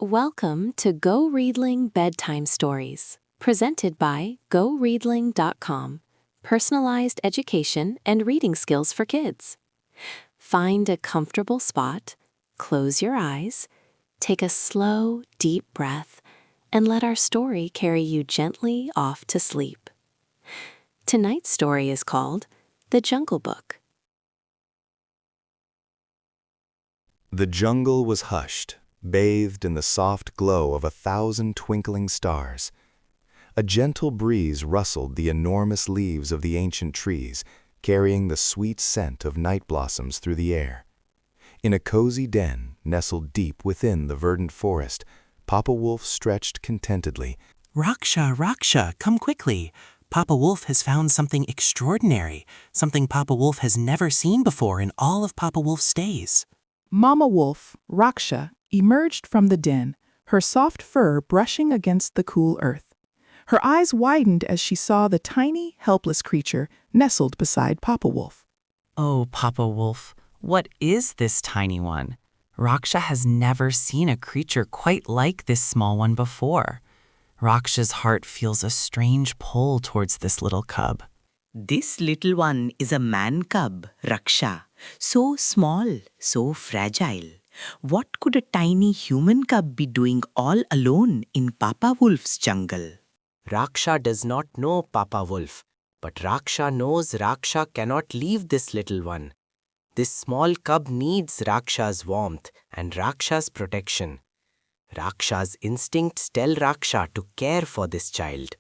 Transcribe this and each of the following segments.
Welcome to Go Readling Bedtime Stories, presented by GoReadling.com, personalized education and reading skills for kids. Find a comfortable spot, close your eyes, take a slow, deep breath, and let our story carry you gently off to sleep. Tonight's story is called The Jungle Book. The jungle was hushed, bathed in the soft glow of 1,000 twinkling stars. A gentle breeze rustled the enormous leaves of the ancient trees, carrying the sweet scent of night blossoms through the air. In a cozy den, nestled deep within the verdant forest, Papa Wolf stretched contentedly. Raksha, come quickly. Papa Wolf has found something extraordinary, something Papa Wolf has never seen before in all of Papa Wolf's days. Mama Wolf, Raksha, emerged from the den, her soft fur brushing against the cool earth. Her eyes widened as she saw the tiny, helpless creature nestled beside Papa Wolf. Oh, Papa Wolf, what is this tiny one? Raksha has never seen a creature quite like this small one before. Raksha's heart feels a strange pull towards this little cub. This little one is a man-cub, Raksha. So small, so fragile. What could a tiny human cub be doing all alone in Papa Wolf's jungle? Raksha does not know Papa Wolf, but Raksha knows Raksha cannot leave this little one. This small cub needs Raksha's warmth and Raksha's protection. Raksha's instincts tell Raksha to care for this child.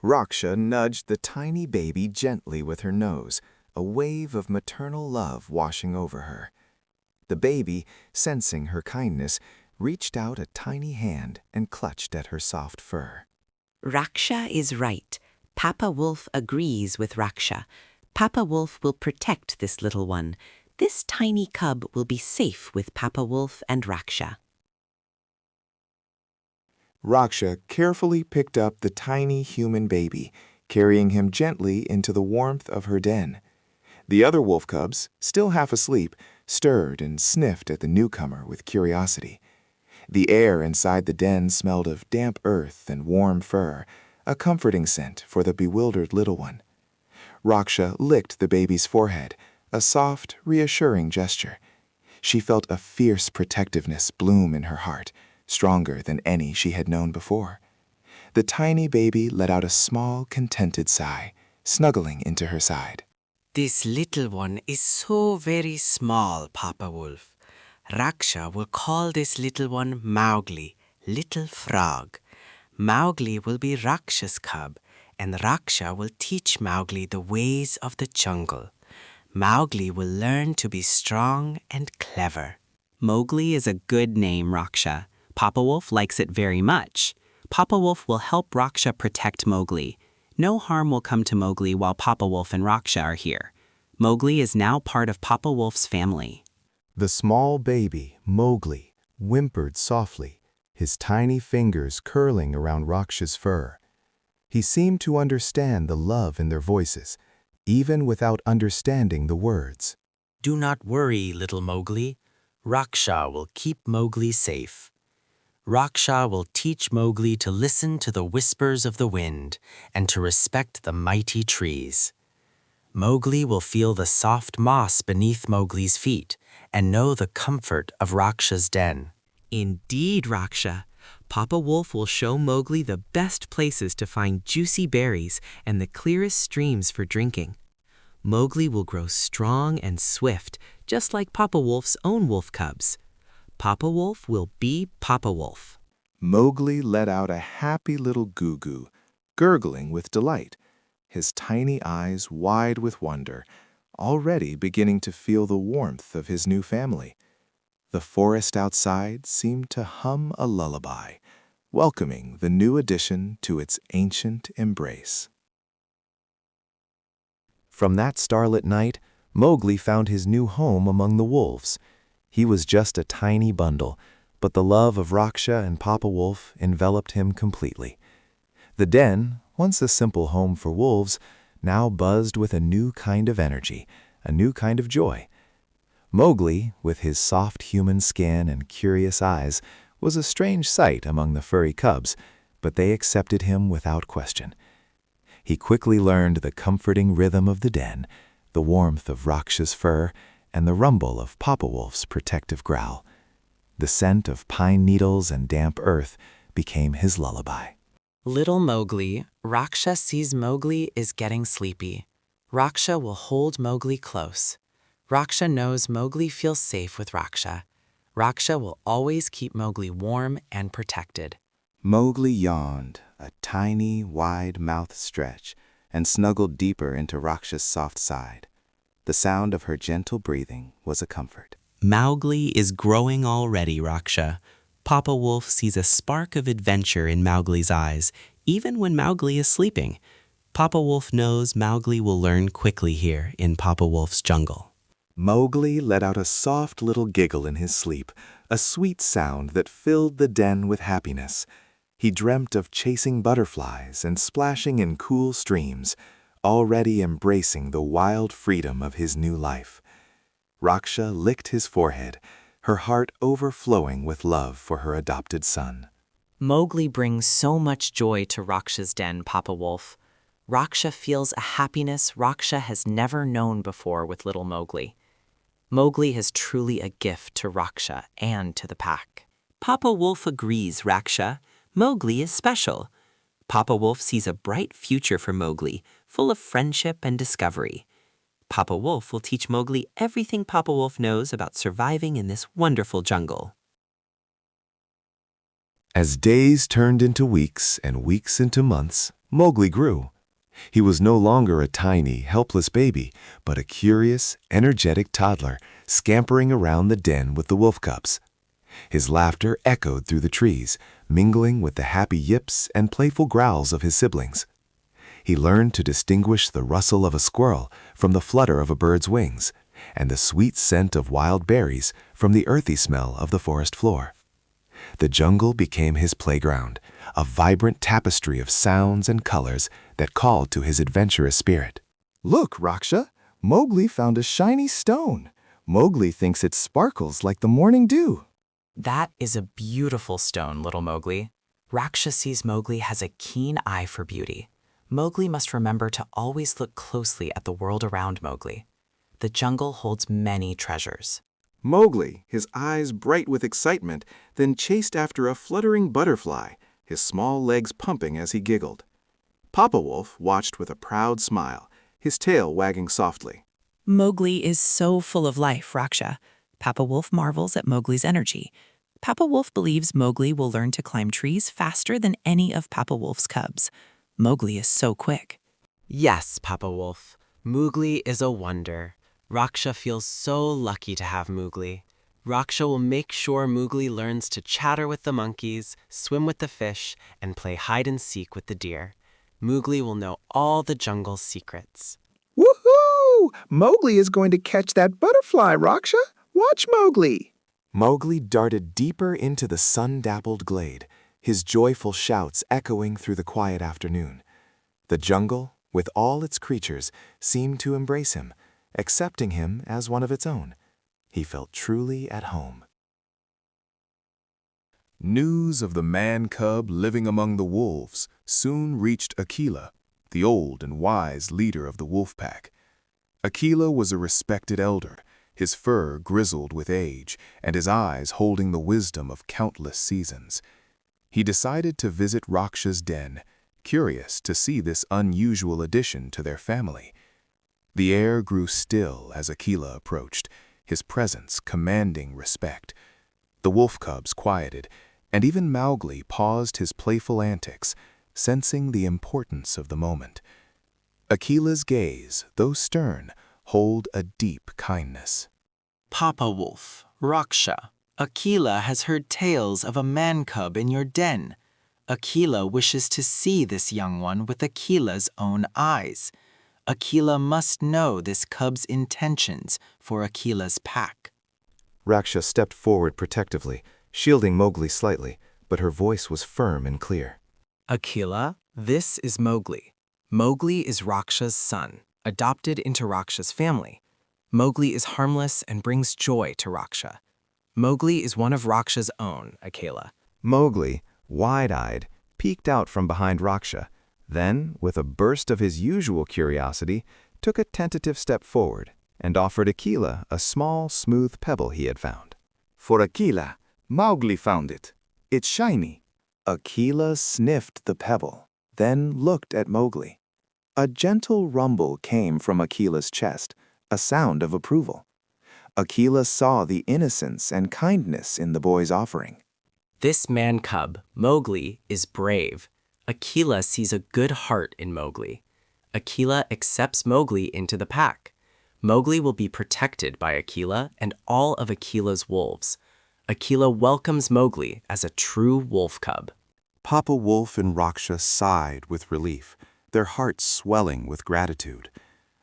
Raksha nudged the tiny baby gently with her nose, a wave of maternal love washing over her. The baby, sensing her kindness, reached out a tiny hand and clutched at her soft fur. Raksha is right. Papa Wolf agrees with Raksha. Papa Wolf will protect this little one. This tiny cub will be safe with Papa Wolf and Raksha. Raksha carefully picked up the tiny human baby, carrying him gently into the warmth of her den. The other wolf cubs, still half asleep, stirred and sniffed at the newcomer with curiosity. The air inside the den smelled of damp earth and warm fur, a comforting scent for the bewildered little one. Raksha licked the baby's forehead, a soft, reassuring gesture. She felt a fierce protectiveness bloom in her heart, stronger than any she had known before. The tiny baby let out a small, contented sigh, snuggling into her side. This little one is so very small, Papa Wolf. Raksha will call this little one Mowgli, little frog. Mowgli will be Raksha's cub, and Raksha will teach Mowgli the ways of the jungle. Mowgli will learn to be strong and clever. Mowgli is a good name, Raksha. Papa Wolf likes it very much. Papa Wolf will help Raksha protect Mowgli. No harm will come to Mowgli while Papa Wolf and Raksha are here. Mowgli is now part of Papa Wolf's family. The small baby, Mowgli, whimpered softly, his tiny fingers curling around Raksha's fur. He seemed to understand the love in their voices, even without understanding the words. Do not worry, little Mowgli. Raksha will keep Mowgli safe. Raksha will teach Mowgli to listen to the whispers of the wind and to respect the mighty trees. Mowgli will feel the soft moss beneath Mowgli's feet and know the comfort of Raksha's den. Indeed, Raksha. Papa Wolf will show Mowgli the best places to find juicy berries and the clearest streams for drinking. Mowgli will grow strong and swift, just like Papa Wolf's own wolf cubs. Papa Wolf will be Papa Wolf. Mowgli let out a happy little goo-goo, gurgling with delight, his tiny eyes wide with wonder, already beginning to feel the warmth of his new family. The forest outside seemed to hum a lullaby, welcoming the new addition to its ancient embrace. From that starlit night, Mowgli found his new home among the wolves. He was just a tiny bundle, but the love of Raksha and Papa Wolf enveloped him completely. The den, once a simple home for wolves, now buzzed with a new kind of energy, a new kind of joy. Mowgli, with his soft human skin and curious eyes, was a strange sight among the furry cubs, but they accepted him without question. He quickly learned the comforting rhythm of the den, the warmth of Raksha's fur, and the rumble of Papa Wolf's protective growl. The scent of pine needles and damp earth became his lullaby. Little Mowgli, Raksha sees Mowgli is getting sleepy. Raksha will hold Mowgli close. Raksha knows Mowgli feels safe with Raksha. Raksha will always keep Mowgli warm and protected. Mowgli yawned, a tiny, wide mouth stretch, and snuggled deeper into Raksha's soft side. The sound of her gentle breathing was a comfort. Mowgli is growing already, Raksha. Papa Wolf sees a spark of adventure in Mowgli's eyes, even when Mowgli is sleeping. Papa Wolf knows Mowgli will learn quickly here in Papa Wolf's jungle. Mowgli let out a soft little giggle in his sleep, a sweet sound that filled the den with happiness. He dreamt of chasing butterflies and splashing in cool streams, already embracing the wild freedom of his new life. Raksha licked his forehead, her heart overflowing with love for her adopted son. Mowgli brings so much joy to Raksha's den, Papa Wolf. Raksha feels a happiness Raksha has never known before with little Mowgli. Mowgli is truly a gift to Raksha and to the pack. Papa Wolf agrees, Raksha. Mowgli is special. Papa Wolf sees a bright future for Mowgli, full of friendship and discovery. Papa Wolf will teach Mowgli everything Papa Wolf knows about surviving in this wonderful jungle. As days turned into weeks and weeks into months, Mowgli grew. He was no longer a tiny, helpless baby, but a curious, energetic toddler scampering around the den with the wolf cubs. His laughter echoed through the trees, mingling with the happy yips and playful growls of his siblings. He learned to distinguish the rustle of a squirrel from the flutter of a bird's wings, and the sweet scent of wild berries from the earthy smell of the forest floor. The jungle became his playground, a vibrant tapestry of sounds and colors that called to his adventurous spirit. "Look, Raksha! Mowgli found a shiny stone. Mowgli thinks it sparkles like the morning dew." That is a beautiful stone, little Mowgli. Raksha sees Mowgli has a keen eye for beauty. Mowgli must remember to always look closely at the world around Mowgli. The jungle holds many treasures. Mowgli, his eyes bright with excitement, then chased after a fluttering butterfly, his small legs pumping as he giggled. Papa Wolf watched with a proud smile, his tail wagging softly. Mowgli is so full of life, Raksha. Papa Wolf marvels at Mowgli's energy. Papa Wolf believes Mowgli will learn to climb trees faster than any of Papa Wolf's cubs. Mowgli is so quick. Yes, Papa Wolf. Mowgli is a wonder. Raksha feels so lucky to have Mowgli. Raksha will make sure Mowgli learns to chatter with the monkeys, swim with the fish, and play hide and seek with the deer. Mowgli will know all the jungle's secrets. Woohoo! Mowgli is going to catch that butterfly, Raksha. Watch Mowgli. Mowgli darted deeper into the sun-dappled glade, his joyful shouts echoing through the quiet afternoon. The jungle, with all its creatures, seemed to embrace him, accepting him as one of its own. He felt truly at home. News of the man-cub living among the wolves soon reached Akela, the old and wise leader of the wolf pack. Akela was a respected elder, his fur grizzled with age and his eyes holding the wisdom of countless seasons. He decided to visit Raksha's den, curious to see this unusual addition to their family. The air grew still as Akela approached, his presence commanding respect. The wolf cubs quieted, and even Mowgli paused his playful antics, sensing the importance of the moment. Akela's gaze, though stern, hold a deep kindness. Papa Wolf, Raksha, Akela has heard tales of a man-cub in your den. Akela wishes to see this young one with Akela's own eyes. Akela must know this cub's intentions for Akela's pack. Raksha stepped forward protectively, shielding Mowgli slightly, but her voice was firm and clear. Akela, this is Mowgli. Mowgli is Raksha's son, adopted into Raksha's family. Mowgli is harmless and brings joy to Raksha. Mowgli is one of Raksha's own, Akela. Mowgli, wide-eyed, peeked out from behind Raksha, then, with a burst of his usual curiosity, took a tentative step forward and offered Akela a small, smooth pebble he had found. For Akela, Mowgli found it. It's shiny. Akela sniffed the pebble, then looked at Mowgli. A gentle rumble came from Akela's chest, a sound of approval. Akela saw the innocence and kindness in the boy's offering. This man-cub, Mowgli, is brave. Akela sees a good heart in Mowgli. Akela accepts Mowgli into the pack. Mowgli will be protected by Akela and all of Akela's wolves. Akela welcomes Mowgli as a true wolf cub. Papa Wolf and Raksha sighed with relief, their hearts swelling with gratitude.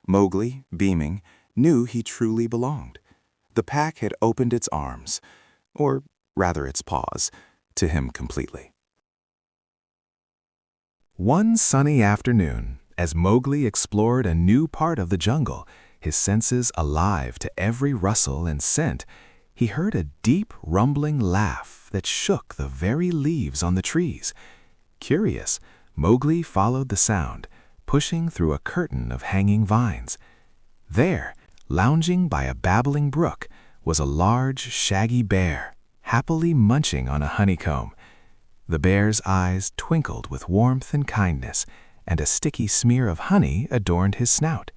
Mowgli, beaming, knew he truly belonged. The pack had opened its arms, or rather its paws, to him completely. One sunny afternoon, as Mowgli explored a new part of the jungle, his senses alive to every rustle and scent, he heard a deep, rumbling laugh that shook the very leaves on the trees. Curious, Mowgli followed the sound, pushing through a curtain of hanging vines. There, lounging by a babbling brook, was a large, shaggy bear, happily munching on a honeycomb. The bear's eyes twinkled with warmth and kindness, and a sticky smear of honey adorned his snout.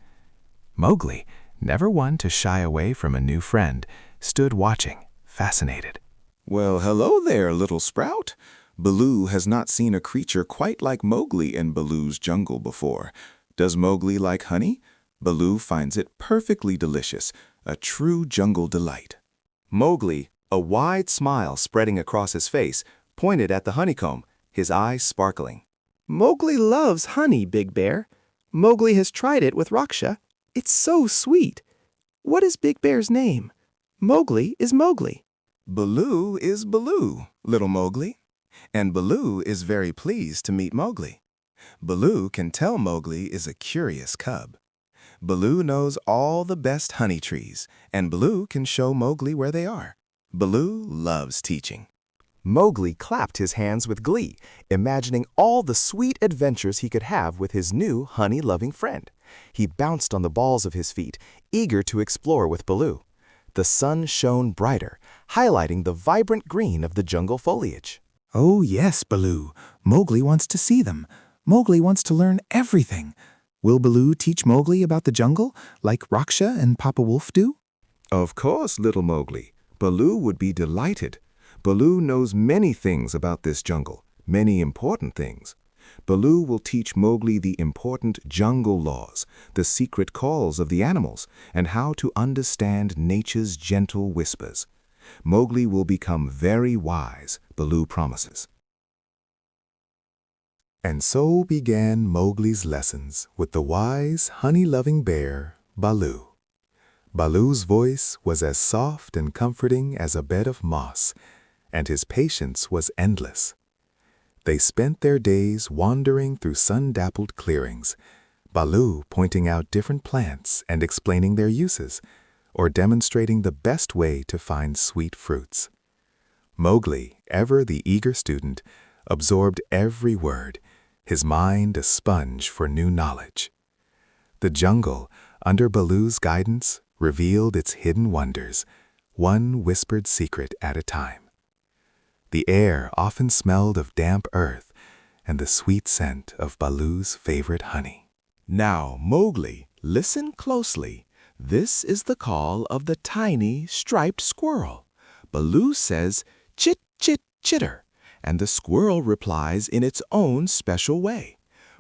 Mowgli, never one to shy away from a new friend, stood watching, fascinated. Well, hello there, little sprout. Baloo has not seen a creature quite like Mowgli in Baloo's jungle before. Does Mowgli like honey? Baloo finds it perfectly delicious, a true jungle delight. Mowgli, a wide smile spreading across his face, pointed at the honeycomb, his eyes sparkling. Mowgli loves honey, Big Bear. Mowgli has tried it with Raksha. It's so sweet. What is Big Bear's name? Mowgli is Mowgli. Baloo is Baloo, little Mowgli. And Baloo is very pleased to meet Mowgli. Baloo can tell Mowgli is a curious cub. Baloo knows all the best honey trees, and Baloo can show Mowgli where they are. Baloo loves teaching. Mowgli clapped his hands with glee, imagining all the sweet adventures he could have with his new honey-loving friend. He bounced on the balls of his feet, eager to explore with Baloo. The sun shone brighter, highlighting the vibrant green of the jungle foliage. Oh yes, Baloo. Mowgli wants to see them. Mowgli wants to learn everything. Will Baloo teach Mowgli about the jungle, like Raksha and Papa Wolf do? Of course, little Mowgli. Baloo would be delighted. Baloo knows many things about this jungle, many important things. Baloo will teach Mowgli the important jungle laws, the secret calls of the animals, and how to understand nature's gentle whispers. Mowgli will become very wise, Baloo promises. And so began Mowgli's lessons with the wise, honey-loving bear, Baloo. Baloo's voice was as soft and comforting as a bed of moss, and his patience was endless. They spent their days wandering through sun-dappled clearings, Baloo pointing out different plants and explaining their uses, or demonstrating the best way to find sweet fruits. Mowgli, ever the eager student, absorbed every word, his mind a sponge for new knowledge. The jungle, under Baloo's guidance, revealed its hidden wonders, one whispered secret at a time. The air often smelled of damp earth and the sweet scent of Baloo's favorite honey. Now, Mowgli, listen closely. This is the call of the tiny, striped squirrel. Baloo says, "Chit, chit, chitter," and the squirrel replies in its own special way.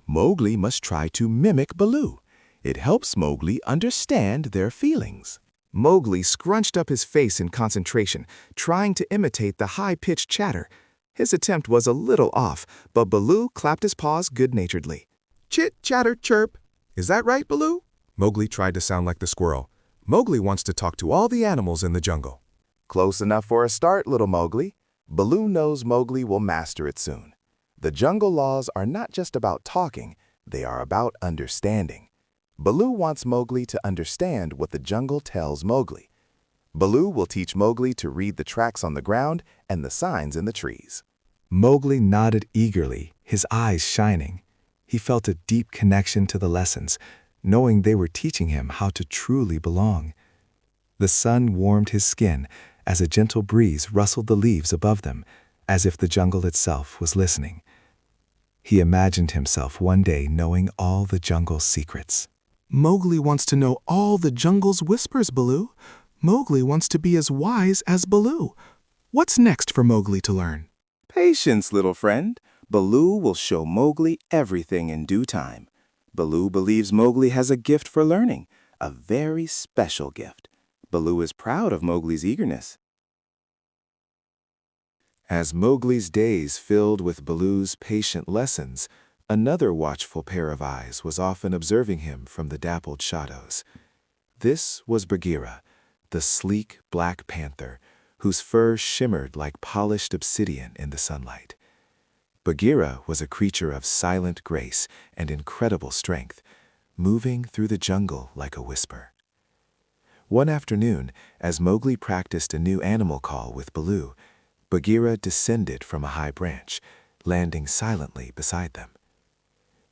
Mowgli must try to mimic Baloo. It helps Mowgli understand their feelings. Mowgli scrunched up his face in concentration, trying to imitate the high-pitched chatter. His attempt was a little off, but Baloo clapped his paws good-naturedly. Chit, chatter, chirp. Is that right, Baloo? Mowgli tried to sound like the squirrel. Mowgli wants to talk to all the animals in the jungle. Close enough for a start, little Mowgli. Baloo knows Mowgli will master it soon. The jungle laws are not just about talking, they are about understanding. Baloo wants Mowgli to understand what the jungle tells Mowgli. Baloo will teach Mowgli to read the tracks on the ground and the signs in the trees. Mowgli nodded eagerly, his eyes shining. He felt a deep connection to the lessons, knowing they were teaching him how to truly belong. The sun warmed his skin as a gentle breeze rustled the leaves above them, as if the jungle itself was listening. He imagined himself one day knowing all the jungle's secrets. Mowgli wants to know all the jungle's whispers, Baloo. Mowgli wants to be as wise as Baloo. What's next for Mowgli to learn? Patience, little friend. Baloo will show Mowgli everything in due time. Baloo believes Mowgli has a gift for learning, a very special gift. Baloo is proud of Mowgli's eagerness. As Mowgli's days filled with Baloo's patient lessons, another watchful pair of eyes was often observing him from the dappled shadows. This was Bagheera, the sleek black panther, whose fur shimmered like polished obsidian in the sunlight. Bagheera was a creature of silent grace and incredible strength, moving through the jungle like a whisper. One afternoon, as Mowgli practiced a new animal call with Baloo, Bagheera descended from a high branch, landing silently beside them.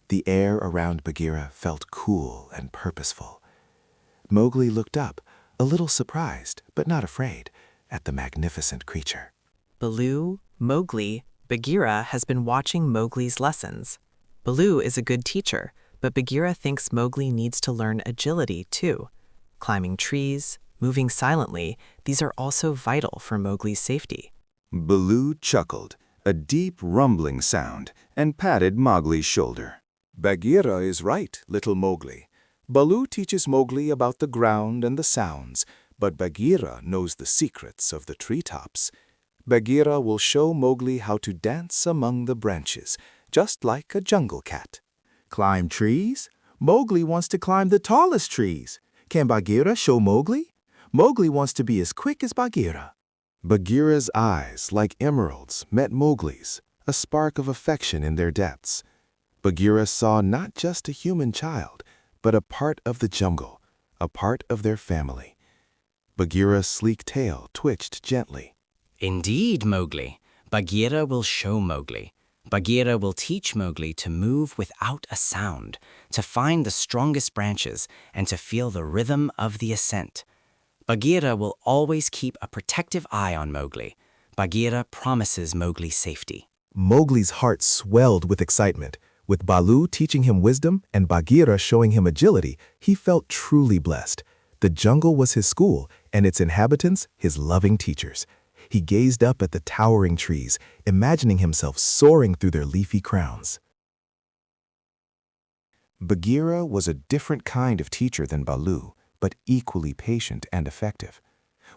The air around Bagheera felt cool and purposeful. Mowgli looked up, a little surprised, but not afraid, at the magnificent creature. Baloo, Mowgli, Bagheera has been watching Mowgli's lessons. Baloo is a good teacher, but Bagheera thinks Mowgli needs to learn agility too. Climbing trees, moving silently, these are also vital for Mowgli's safety. Baloo chuckled, a deep rumbling sound, and patted Mowgli's shoulder. Bagheera is right, little Mowgli. Baloo teaches Mowgli about the ground and the sounds, but Bagheera knows the secrets of the treetops. Bagheera will show Mowgli how to dance among the branches, just like a jungle cat. Climb trees? Mowgli wants to climb the tallest trees. Can Bagheera show Mowgli? Mowgli wants to be as quick as Bagheera. Bagheera's eyes, like emeralds, met Mowgli's, a spark of affection in their depths. Bagheera saw not just a human child, but a part of the jungle, a part of their family. Bagheera's sleek tail twitched gently. Indeed, Mowgli. Bagheera will show Mowgli. Bagheera will teach Mowgli to move without a sound, to find the strongest branches, and to feel the rhythm of the ascent. Bagheera will always keep a protective eye on Mowgli. Bagheera promises Mowgli safety. Mowgli's heart swelled with excitement. With Baloo teaching him wisdom and Bagheera showing him agility, he felt truly blessed. The jungle was his school, and its inhabitants his loving teachers. He gazed up at the towering trees, imagining himself soaring through their leafy crowns. Bagheera was a different kind of teacher than Baloo, but equally patient and effective.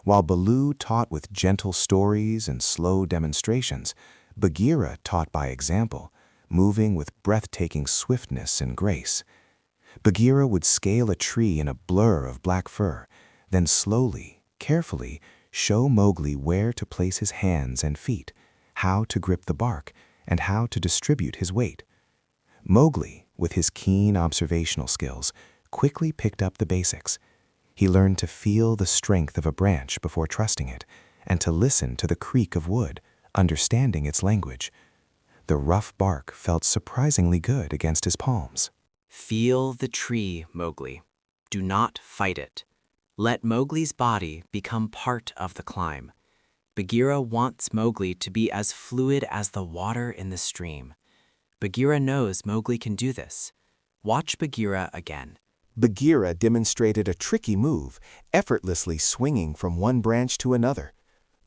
While Baloo taught with gentle stories and slow demonstrations, Bagheera taught by example, moving with breathtaking swiftness and grace. Bagheera would scale a tree in a blur of black fur, then slowly, carefully, show Mowgli where to place his hands and feet, how to grip the bark, and how to distribute his weight. Mowgli, with his keen observational skills, quickly picked up the basics. He learned to feel the strength of a branch before trusting it, and to listen to the creak of wood, understanding its language. The rough bark felt surprisingly good against his palms. Feel the tree, Mowgli. Do not fight it. Let Mowgli's body become part of the climb. Bagheera wants Mowgli to be as fluid as the water in the stream. Bagheera knows Mowgli can do this. Watch Bagheera again. Bagheera demonstrated a tricky move, effortlessly swinging from one branch to another.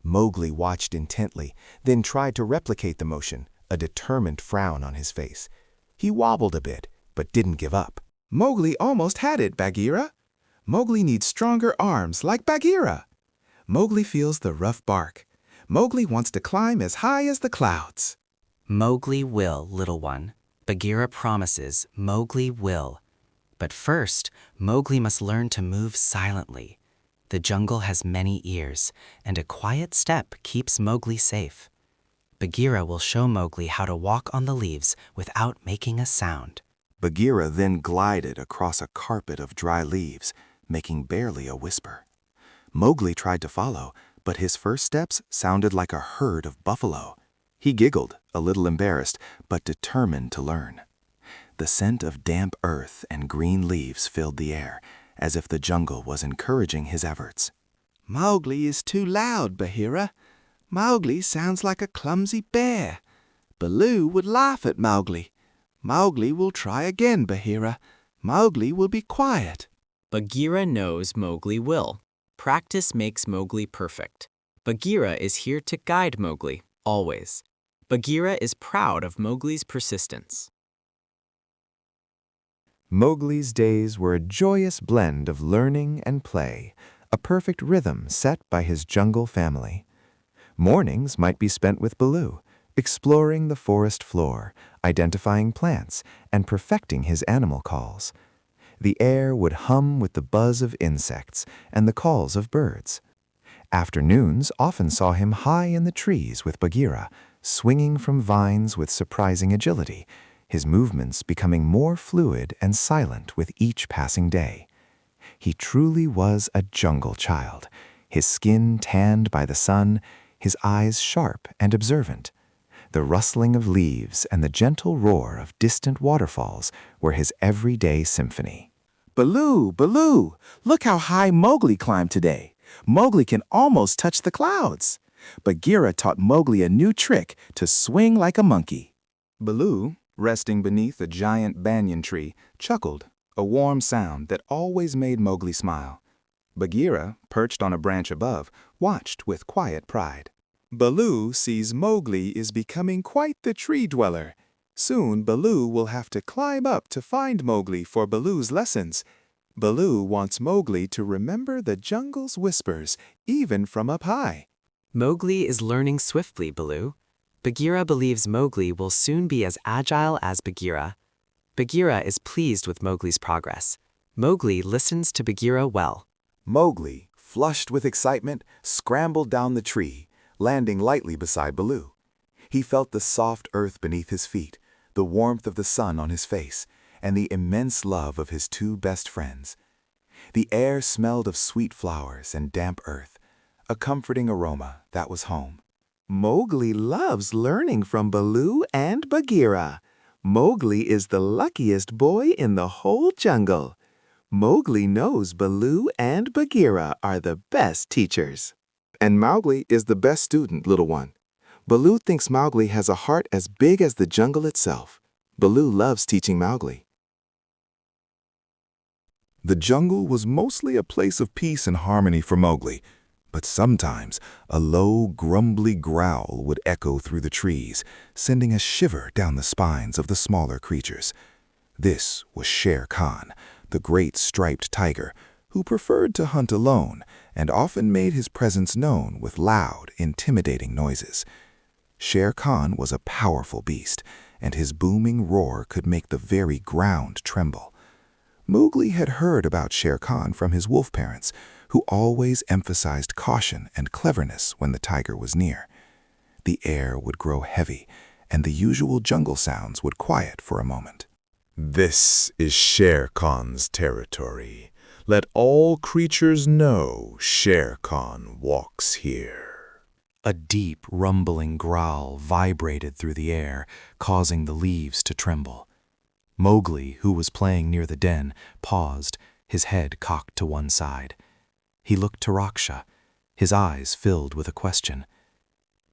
Mowgli watched intently, then tried to replicate the motion, a determined frown on his face. He wobbled a bit, but didn't give up. Mowgli almost had it, Bagheera. Mowgli needs stronger arms like Bagheera. Mowgli feels the rough bark. Mowgli wants to climb as high as the clouds. Mowgli will, little one. Bagheera promises Mowgli will. But first, Mowgli must learn to move silently. The jungle has many ears, and a quiet step keeps Mowgli safe. Bagheera will show Mowgli how to walk on the leaves without making a sound. Bagheera then glided across a carpet of dry leaves, making barely a whisper. Mowgli tried to follow, but his first steps sounded like a herd of buffalo. He giggled, a little embarrassed, but determined to learn. The scent of damp earth and green leaves filled the air, as if the jungle was encouraging his efforts. Mowgli is too loud, Bagheera. Mowgli sounds like a clumsy bear. Baloo would laugh at Mowgli. Mowgli will try again, Bagheera. Mowgli will be quiet. Bagheera knows Mowgli will. Practice makes Mowgli perfect. Bagheera is here to guide Mowgli, always. Bagheera is proud of Mowgli's persistence. Mowgli's days were a joyous blend of learning and play, a perfect rhythm set by his jungle family. Mornings might be spent with Baloo, exploring the forest floor, identifying plants, and perfecting his animal calls. The air would hum with the buzz of insects and the calls of birds. Afternoons often saw him high in the trees with Bagheera, swinging from vines with surprising agility, his movements becoming more fluid and silent with each passing day. He truly was a jungle child, his skin tanned by the sun, his eyes sharp and observant. The rustling of leaves and the gentle roar of distant waterfalls were his everyday symphony. Baloo, Baloo, look how high Mowgli climbed today. Mowgli can almost touch the clouds. Bagheera taught Mowgli a new trick to swing like a monkey. Baloo, resting beneath a giant banyan tree, chuckled, a warm sound that always made Mowgli smile. Bagheera, perched on a branch above, watched with quiet pride. Baloo sees Mowgli is becoming quite the tree dweller. Soon Baloo will have to climb up to find Mowgli for Baloo's lessons. Baloo wants Mowgli to remember the jungle's whispers, even from up high. Mowgli is learning swiftly, Baloo. Bagheera believes Mowgli will soon be as agile as Bagheera. Bagheera is pleased with Mowgli's progress. Mowgli listens to Bagheera well. Mowgli, flushed with excitement, scrambled down the tree, landing lightly beside Baloo. He felt the soft earth beneath his feet, the warmth of the sun on his face, and the immense love of his two best friends. The air smelled of sweet flowers and damp earth, a comforting aroma that was home. Mowgli loves learning from Baloo and Bagheera. Mowgli is the luckiest boy in the whole jungle. Mowgli knows Baloo and Bagheera are the best teachers. And Mowgli is the best student, little one. Baloo thinks Mowgli has a heart as big as the jungle itself. Baloo loves teaching Mowgli. The jungle was mostly a place of peace and harmony for Mowgli, but sometimes a low, grumbly growl would echo through the trees, sending a shiver down the spines of the smaller creatures. This was Shere Khan, the great striped tiger, who preferred to hunt alone and often made his presence known with loud, intimidating noises. Shere Khan was a powerful beast, and his booming roar could make the very ground tremble. Mowgli had heard about Shere Khan from his wolf parents, who always emphasized caution and cleverness when the tiger was near. The air would grow heavy, and the usual jungle sounds would quiet for a moment. This is Shere Khan's territory. Let all creatures know Shere Khan walks here. A deep, rumbling growl vibrated through the air, causing the leaves to tremble. Mowgli, who was playing near the den, paused, his head cocked to one side. He looked to Raksha, his eyes filled with a question.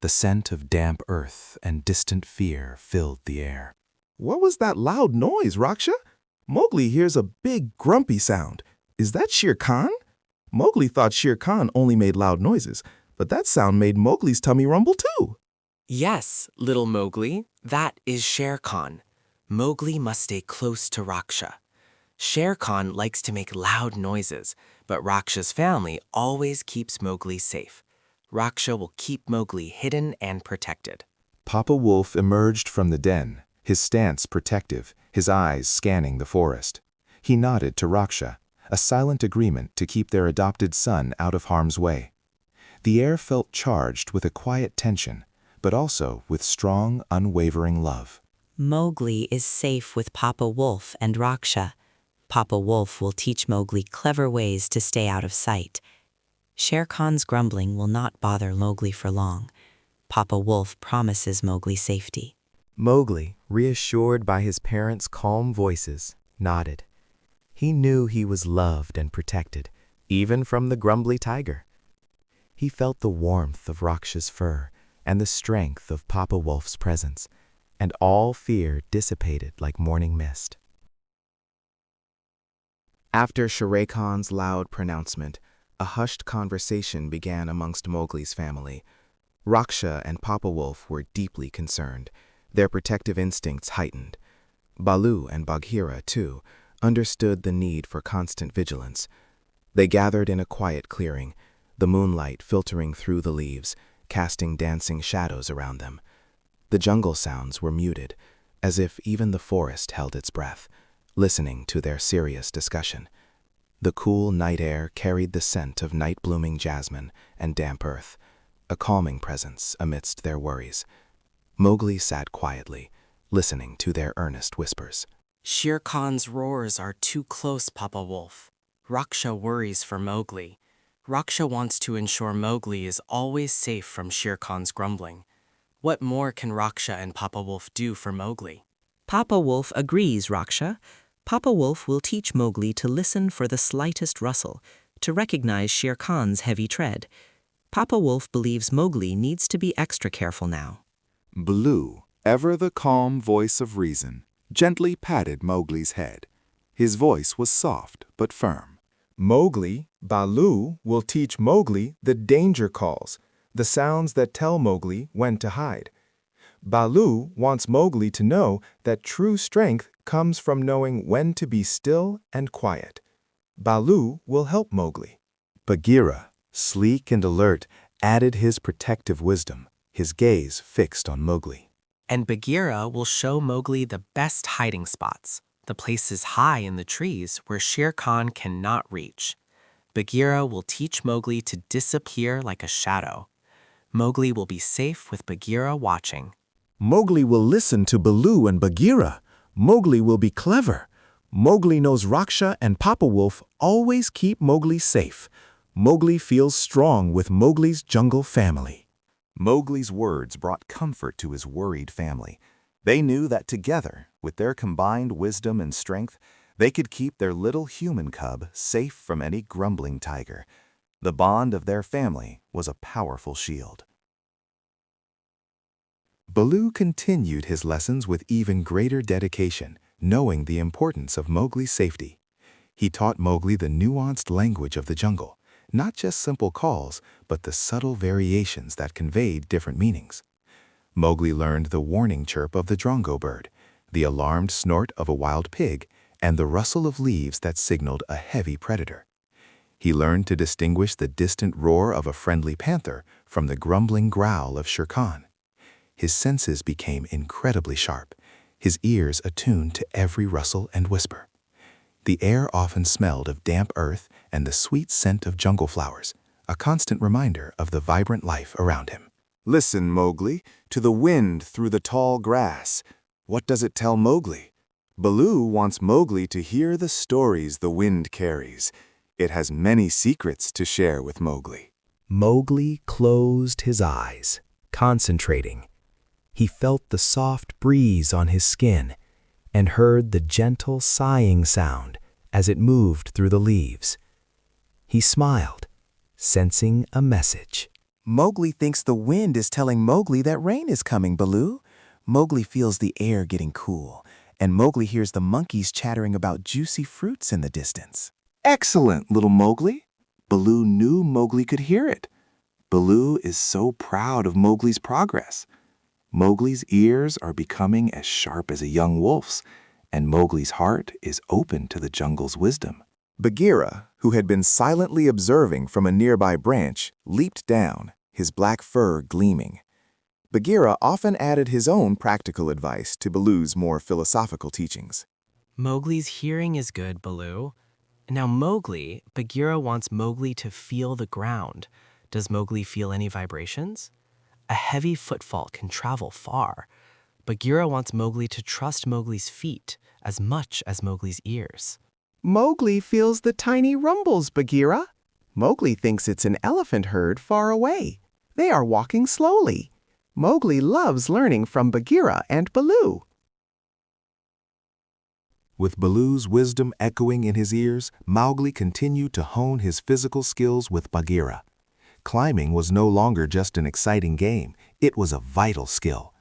The scent of damp earth and distant fear filled the air. What was that loud noise, Raksha? Mowgli hears a big, grumpy sound. Is that Shere Khan? Mowgli thought Shere Khan only made loud noises, but that sound made Mowgli's tummy rumble too. Yes, little Mowgli, that is Shere Khan. Mowgli must stay close to Raksha. Shere Khan likes to make loud noises, but Raksha's family always keeps Mowgli safe. Raksha will keep Mowgli hidden and protected. Papa Wolf emerged from the den, his stance protective, his eyes scanning the forest. He nodded to Raksha, a silent agreement to keep their adopted son out of harm's way. The air felt charged with a quiet tension, but also with strong, unwavering love. Mowgli is safe with Papa Wolf and Raksha. Papa Wolf will teach Mowgli clever ways to stay out of sight. Shere Khan's grumbling will not bother Mowgli for long. Papa Wolf promises Mowgli safety. Mowgli, reassured by his parents' calm voices, nodded. He knew he was loved and protected, even from the grumbly tiger. He felt the warmth of Raksha's fur and the strength of Papa Wolf's presence, and all fear dissipated like morning mist. After Shere Khan's loud pronouncement, a hushed conversation began amongst Mowgli's family. Raksha and Papa Wolf were deeply concerned, their protective instincts heightened. Baloo and Bagheera, too, understood the need for constant vigilance. They gathered in a quiet clearing, the moonlight filtering through the leaves, casting dancing shadows around them. The jungle sounds were muted, as if even the forest held its breath, listening to their serious discussion. The cool night air carried the scent of night-blooming jasmine and damp earth, a calming presence amidst their worries. Mowgli sat quietly, listening to their earnest whispers. Shere Khan's roars are too close, Papa Wolf. Raksha worries for Mowgli. Raksha wants to ensure Mowgli is always safe from Shere Khan's grumbling. What more can Raksha and Papa Wolf do for Mowgli? Papa Wolf agrees, Raksha. Papa Wolf will teach Mowgli to listen for the slightest rustle, to recognize Shere Khan's heavy tread. Papa Wolf believes Mowgli needs to be extra careful now. Baloo, ever the calm voice of reason, gently patted Mowgli's head. His voice was soft but firm. Baloo will teach Mowgli the danger calls, the sounds that tell Mowgli when to hide. Baloo wants Mowgli to know that true strength comes from knowing when to be still and quiet. Baloo will help Mowgli. Bagheera, sleek and alert, added his protective wisdom, his gaze fixed on Mowgli. And Bagheera will show Mowgli the best hiding spots, the places high in the trees where Shere Khan cannot reach. Bagheera will teach Mowgli to disappear like a shadow. Mowgli will be safe with Bagheera watching. Mowgli will listen to Baloo and Bagheera. Mowgli will be clever. Mowgli knows Raksha and Papa Wolf always keep Mowgli safe. Mowgli feels strong with Mowgli's jungle family. Mowgli's words brought comfort to his worried family. They knew that together, with their combined wisdom and strength, they could keep their little human cub safe from any grumbling tiger. The bond of their family was a powerful shield. Baloo continued his lessons with even greater dedication, knowing the importance of Mowgli's safety. He taught Mowgli the nuanced language of the jungle, not just simple calls, but the subtle variations that conveyed different meanings. Mowgli learned the warning chirp of the drongo bird, the alarmed snort of a wild pig, and the rustle of leaves that signaled a heavy predator. He learned to distinguish the distant roar of a friendly panther from the grumbling growl of Shere Khan. His senses became incredibly sharp, his ears attuned to every rustle and whisper. The air often smelled of damp earth and the sweet scent of jungle flowers, a constant reminder of the vibrant life around him. Listen, Mowgli, to the wind through the tall grass. What does it tell Mowgli? Baloo wants Mowgli to hear the stories the wind carries. It has many secrets to share with Mowgli. Mowgli closed his eyes, concentrating. He felt the soft breeze on his skin and heard the gentle sighing sound as it moved through the leaves. He smiled, sensing a message. Mowgli thinks the wind is telling Mowgli that rain is coming, Baloo. Mowgli feels the air getting cool, and Mowgli hears the monkeys chattering about juicy fruits in the distance. Excellent, little Mowgli. Baloo knew Mowgli could hear it. Baloo is so proud of Mowgli's progress. Mowgli's ears are becoming as sharp as a young wolf's, and Mowgli's heart is open to the jungle's wisdom. Bagheera, who had been silently observing from a nearby branch, leaped down, his black fur gleaming. Bagheera often added his own practical advice to Baloo's more philosophical teachings. Mowgli's hearing is good, Baloo. Now Mowgli, Bagheera wants Mowgli to feel the ground. Does Mowgli feel any vibrations? A heavy footfall can travel far. Bagheera wants Mowgli to trust Mowgli's feet as much as Mowgli's ears. Mowgli feels the tiny rumbles, Bagheera. Mowgli thinks it's an elephant herd far away. They are walking slowly. Mowgli loves learning from Bagheera and Baloo. With Baloo's wisdom echoing in his ears, Mowgli continued to hone his physical skills with Bagheera. Climbing was no longer just an exciting game, it was a vital skill.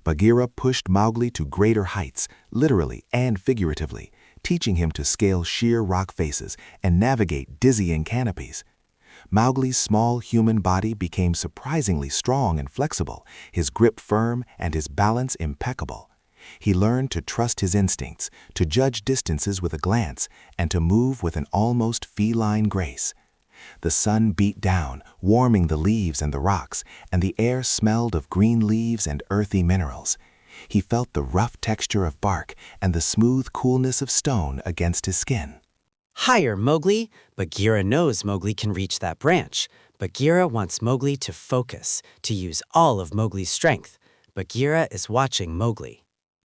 Bagheera pushed Mowgli to greater heights, literally and figuratively, teaching him to scale sheer rock faces and navigate dizzying canopies. Mowgli's small human body became surprisingly strong and flexible, his grip firm and his balance impeccable. He learned to trust his instincts, to judge distances with a glance, and to move with an almost feline grace. The sun beat down, warming the leaves and the rocks, and the air smelled of green leaves and earthy minerals. He felt the rough texture of bark and the smooth coolness of stone against his skin. Higher, Mowgli! Bagheera knows Mowgli can reach that branch. Bagheera wants Mowgli to focus, to use all of Mowgli's strength. Bagheera is watching Mowgli.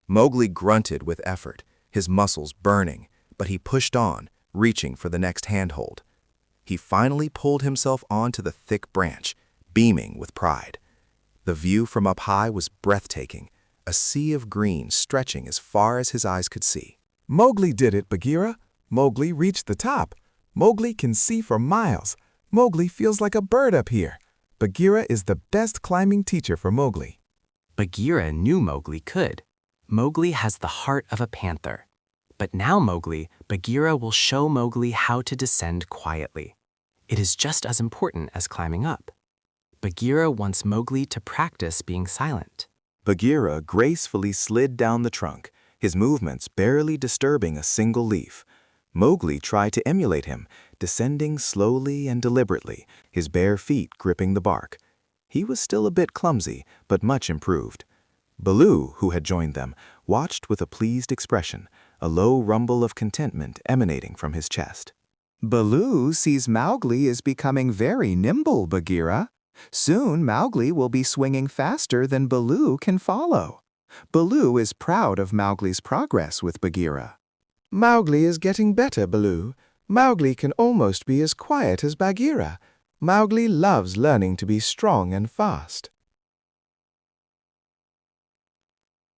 Mowgli grunted with effort, his muscles burning, but he pushed on, reaching for the next handhold. He finally pulled himself onto the thick branch, beaming with pride. The view from up high was breathtaking, a sea of green stretching as far as his eyes could see. Mowgli did it, Bagheera. Mowgli reached the top. Mowgli can see for miles. Mowgli feels like a bird up here. Bagheera is the best climbing teacher for Mowgli. Bagheera knew Mowgli could. Mowgli has the heart of a panther. But now Bagheera will show Mowgli how to descend quietly. It is just as important as climbing up. Bagheera wants Mowgli to practice being silent. Bagheera gracefully slid down the trunk, his movements barely disturbing a single leaf. Mowgli tried to emulate him, descending slowly and deliberately, his bare feet gripping the bark. He was still a bit clumsy, but much improved. Baloo, who had joined them, watched with a pleased expression, a low rumble of contentment emanating from his chest. Baloo sees Mowgli is becoming very nimble, Bagheera. Soon Mowgli will be swinging faster than Baloo can follow. Baloo is proud of Mowgli's progress with Bagheera. Mowgli is getting better, Baloo. Mowgli can almost be as quiet as Bagheera. Mowgli loves learning to be strong and fast.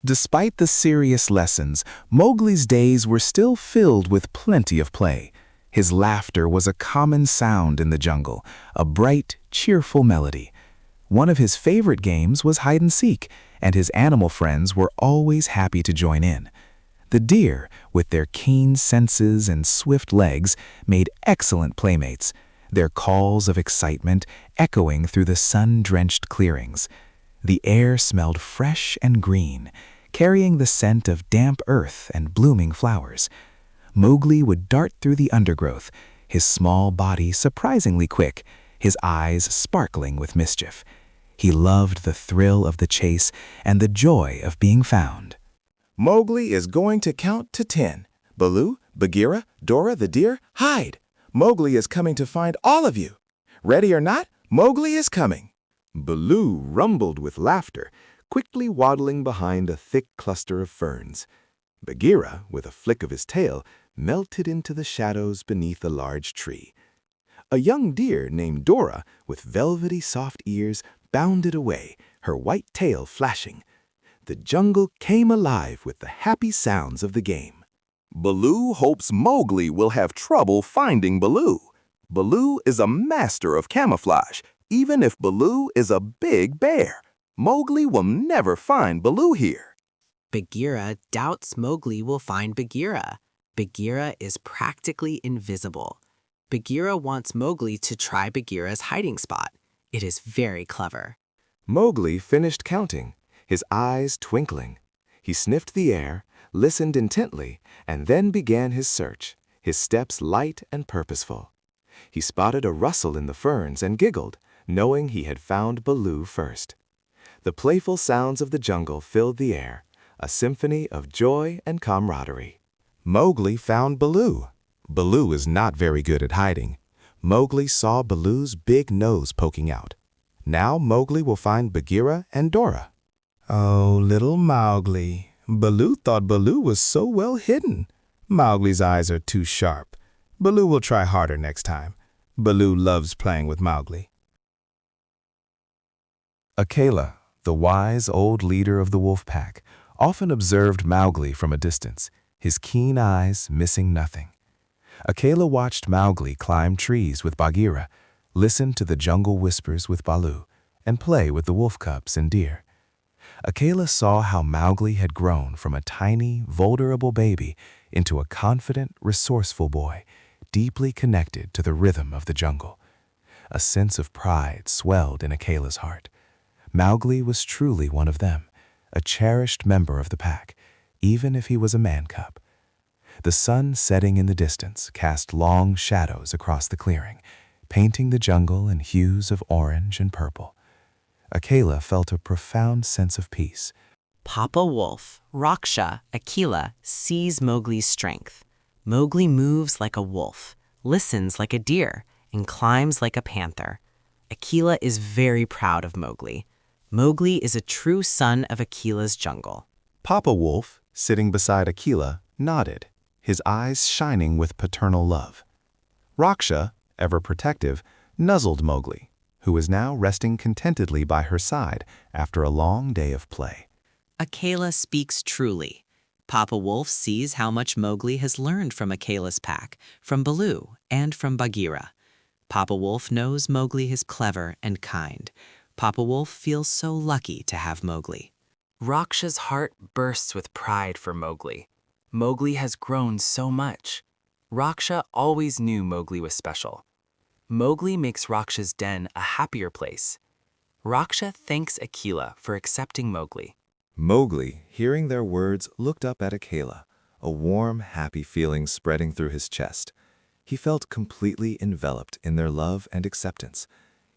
Despite the serious lessons, Mowgli's days were still filled with plenty of play. His laughter was a common sound in the jungle, a bright, cheerful melody. One of his favorite games was hide-and-seek, and his animal friends were always happy to join in. The deer, with their keen senses and swift legs, made excellent playmates, their calls of excitement echoing through the sun-drenched clearings. The air smelled fresh and green, carrying the scent of damp earth and blooming flowers. Mowgli would dart through the undergrowth, his small body surprisingly quick, his eyes sparkling with mischief. He loved the thrill of the chase and the joy of being found. Mowgli is going to count to 10. Baloo, Bagheera, Dora the deer, hide! Mowgli is coming to find all of you. Ready or not, Mowgli is coming. Baloo rumbled with laughter, quickly waddling behind a thick cluster of ferns. Bagheera, with a flick of his tail, melted into the shadows beneath a large tree. A young deer named Dora, with velvety soft ears, bounded away, her white tail flashing. The jungle came alive with the happy sounds of the game. Baloo hopes Mowgli will have trouble finding Baloo. Baloo is a master of camouflage, even if Baloo is a big bear. Mowgli will never find Baloo here. Bagheera doubts Mowgli will find Bagheera. Bagheera is practically invisible. Bagheera wants Mowgli to try Bagheera's hiding spot. It is very clever. Mowgli finished counting, his eyes twinkling. He sniffed the air, listened intently, and then began his search, his steps light and purposeful. He spotted a rustle in the ferns and giggled, knowing he had found Baloo first. The playful sounds of the jungle filled the air, a symphony of joy and camaraderie. Mowgli found Baloo. Baloo is not very good at hiding. Mowgli saw Baloo's big nose poking out. Now Mowgli will find Bagheera and Dora. Oh, little Mowgli. Baloo thought Baloo was so well hidden. Mowgli's eyes are too sharp. Baloo will try harder next time. Baloo loves playing with Mowgli. Akela, the wise old leader of the wolf pack, often observed Mowgli from a distance, his keen eyes missing nothing. Akela watched Mowgli climb trees with Bagheera, listen to the jungle whispers with Baloo, and play with the wolf cubs and deer. Akela saw how Mowgli had grown from a tiny, vulnerable baby into a confident, resourceful boy, deeply connected to the rhythm of the jungle. A sense of pride swelled in Akela's heart. Mowgli was truly one of them, a cherished member of the pack, even if he was a man-cub. The sun setting in the distance cast long shadows across the clearing, painting the jungle in hues of orange and purple. Akela felt a profound sense of peace. Papa Wolf, Raksha, Akela, sees Mowgli's strength. Mowgli moves like a wolf, listens like a deer, and climbs like a panther. Akela is very proud of Mowgli. Mowgli is a true son of Akela's jungle. Papa Wolf, sitting beside Akela, nodded, his eyes shining with paternal love. Raksha, ever protective, nuzzled Mowgli, who was now resting contentedly by her side after a long day of play. Akela speaks truly. Papa Wolf sees how much Mowgli has learned from Akela's pack, from Baloo, and from Bagheera. Papa Wolf knows Mowgli is clever and kind. Papa Wolf feels so lucky to have Mowgli. Raksha's heart bursts with pride for Mowgli. Mowgli has grown so much. Raksha always knew Mowgli was special. Mowgli makes Raksha's den a happier place. Raksha thanks Akela for accepting Mowgli. Mowgli, hearing their words, looked up at Akela, a warm, happy feeling spreading through his chest. He felt completely enveloped in their love and acceptance.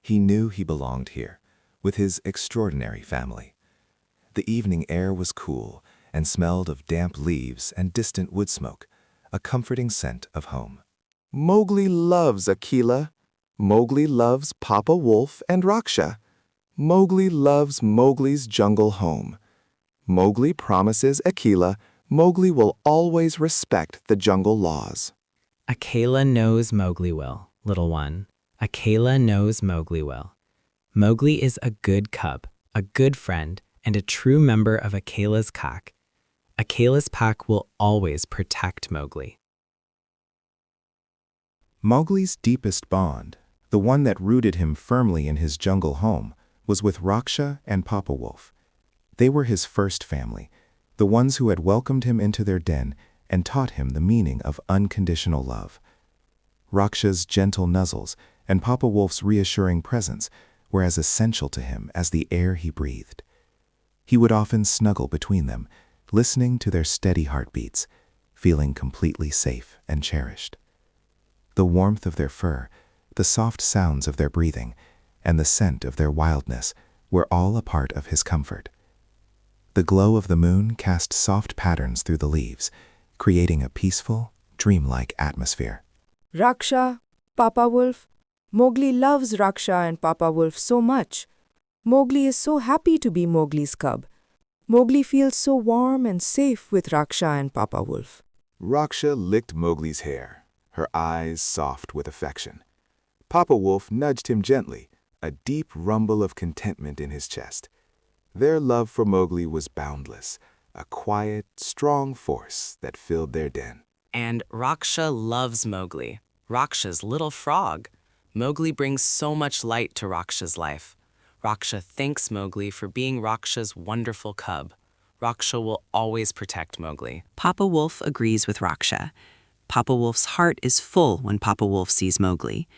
He knew he belonged here, with his extraordinary family. The evening air was cool and smelled of damp leaves and distant wood smoke, a comforting scent of home. Mowgli loves Akela. Mowgli loves Papa Wolf and Raksha. Mowgli loves Mowgli's jungle home. Mowgli promises Akela Mowgli will always respect the jungle laws. Akela knows Mowgli will, little one. Akela knows Mowgli will. Mowgli is a good cub, a good friend, and a true member of Akela's pack. Akela's pack will always protect Mowgli. Mowgli's deepest bond, the one that rooted him firmly in his jungle home, was with Raksha and Papa Wolf. They were his first family, the ones who had welcomed him into their den and taught him the meaning of unconditional love. Raksha's gentle nuzzles and Papa Wolf's reassuring presence were as essential to him as the air he breathed. He would often snuggle between them, listening to their steady heartbeats, feeling completely safe and cherished. The warmth of their fur, the soft sounds of their breathing, and the scent of their wildness were all a part of his comfort. The glow of the moon cast soft patterns through the leaves, creating a peaceful, dreamlike atmosphere. Raksha, Papa Wolf, Mowgli loves Raksha and Papa Wolf so much. Mowgli is so happy to be Mowgli's cub. Mowgli feels so warm and safe with Raksha and Papa Wolf. Raksha licked Mowgli's hair, her eyes soft with affection. Papa Wolf nudged him gently, a deep rumble of contentment in his chest. Their love for Mowgli was boundless, a quiet, strong force that filled their den. And Raksha loves Mowgli, Raksha's little frog. Mowgli brings so much light to Raksha's life. Raksha thanks Mowgli for being Raksha's wonderful cub. Raksha will always protect Mowgli. Papa Wolf agrees with Raksha. Papa Wolf's heart is full when Papa Wolf sees Mowgli.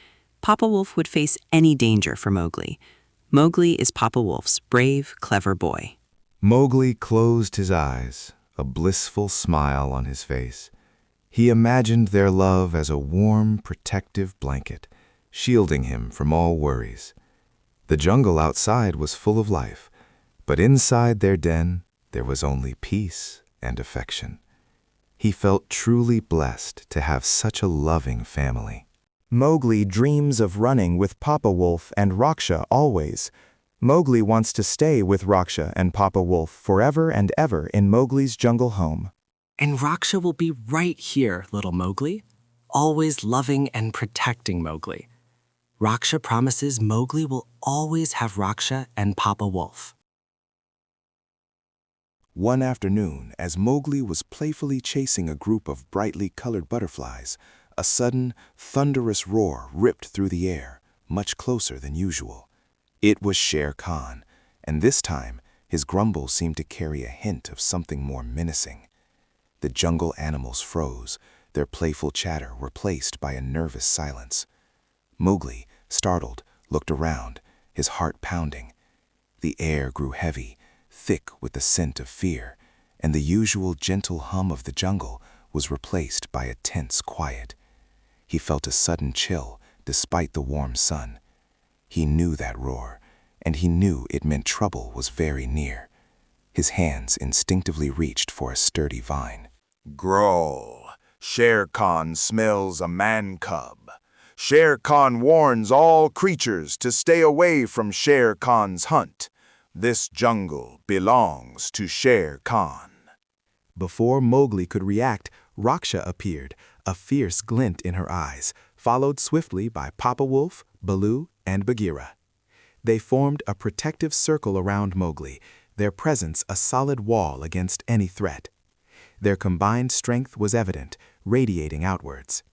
Papa Wolf would face any danger for Mowgli. Mowgli is Papa Wolf's brave, clever boy. Mowgli closed his eyes, a blissful smile on his face. He imagined their love as a warm, protective blanket, shielding him from all worries. The jungle outside was full of life, but inside their den there was only peace and affection. He felt truly blessed to have such a loving family. Mowgli dreams of running with Papa Wolf and Raksha always. Mowgli wants to stay with Raksha and Papa Wolf forever and ever in Mowgli's jungle home. And Raksha will be right here, little Mowgli, always loving and protecting Mowgli. Raksha promises Mowgli will always have Raksha and Papa Wolf. One afternoon, as Mowgli was playfully chasing a group of brightly colored butterflies, a sudden, thunderous roar ripped through the air, much closer than usual. It was Shere Khan, and this time his grumble seemed to carry a hint of something more menacing. The jungle animals froze, their playful chatter replaced by a nervous silence. Mowgli, startled, looked around, his heart pounding. The air grew heavy, thick with the scent of fear, and the usual gentle hum of the jungle was replaced by a tense quiet. He felt a sudden chill despite the warm sun. He knew that roar, and he knew it meant trouble was very near. His hands instinctively reached for a sturdy vine. Growl. Shere Khan smells a man-cub. Shere Khan warns all creatures to stay away from Shere Khan's hunt. This jungle belongs to Shere Khan. Before Mowgli could react, Raksha appeared, a fierce glint in her eyes, followed swiftly by Papa Wolf, Baloo, and Bagheera. They formed a protective circle around Mowgli, their presence a solid wall against any threat. Their combined strength was evident, radiating outwards.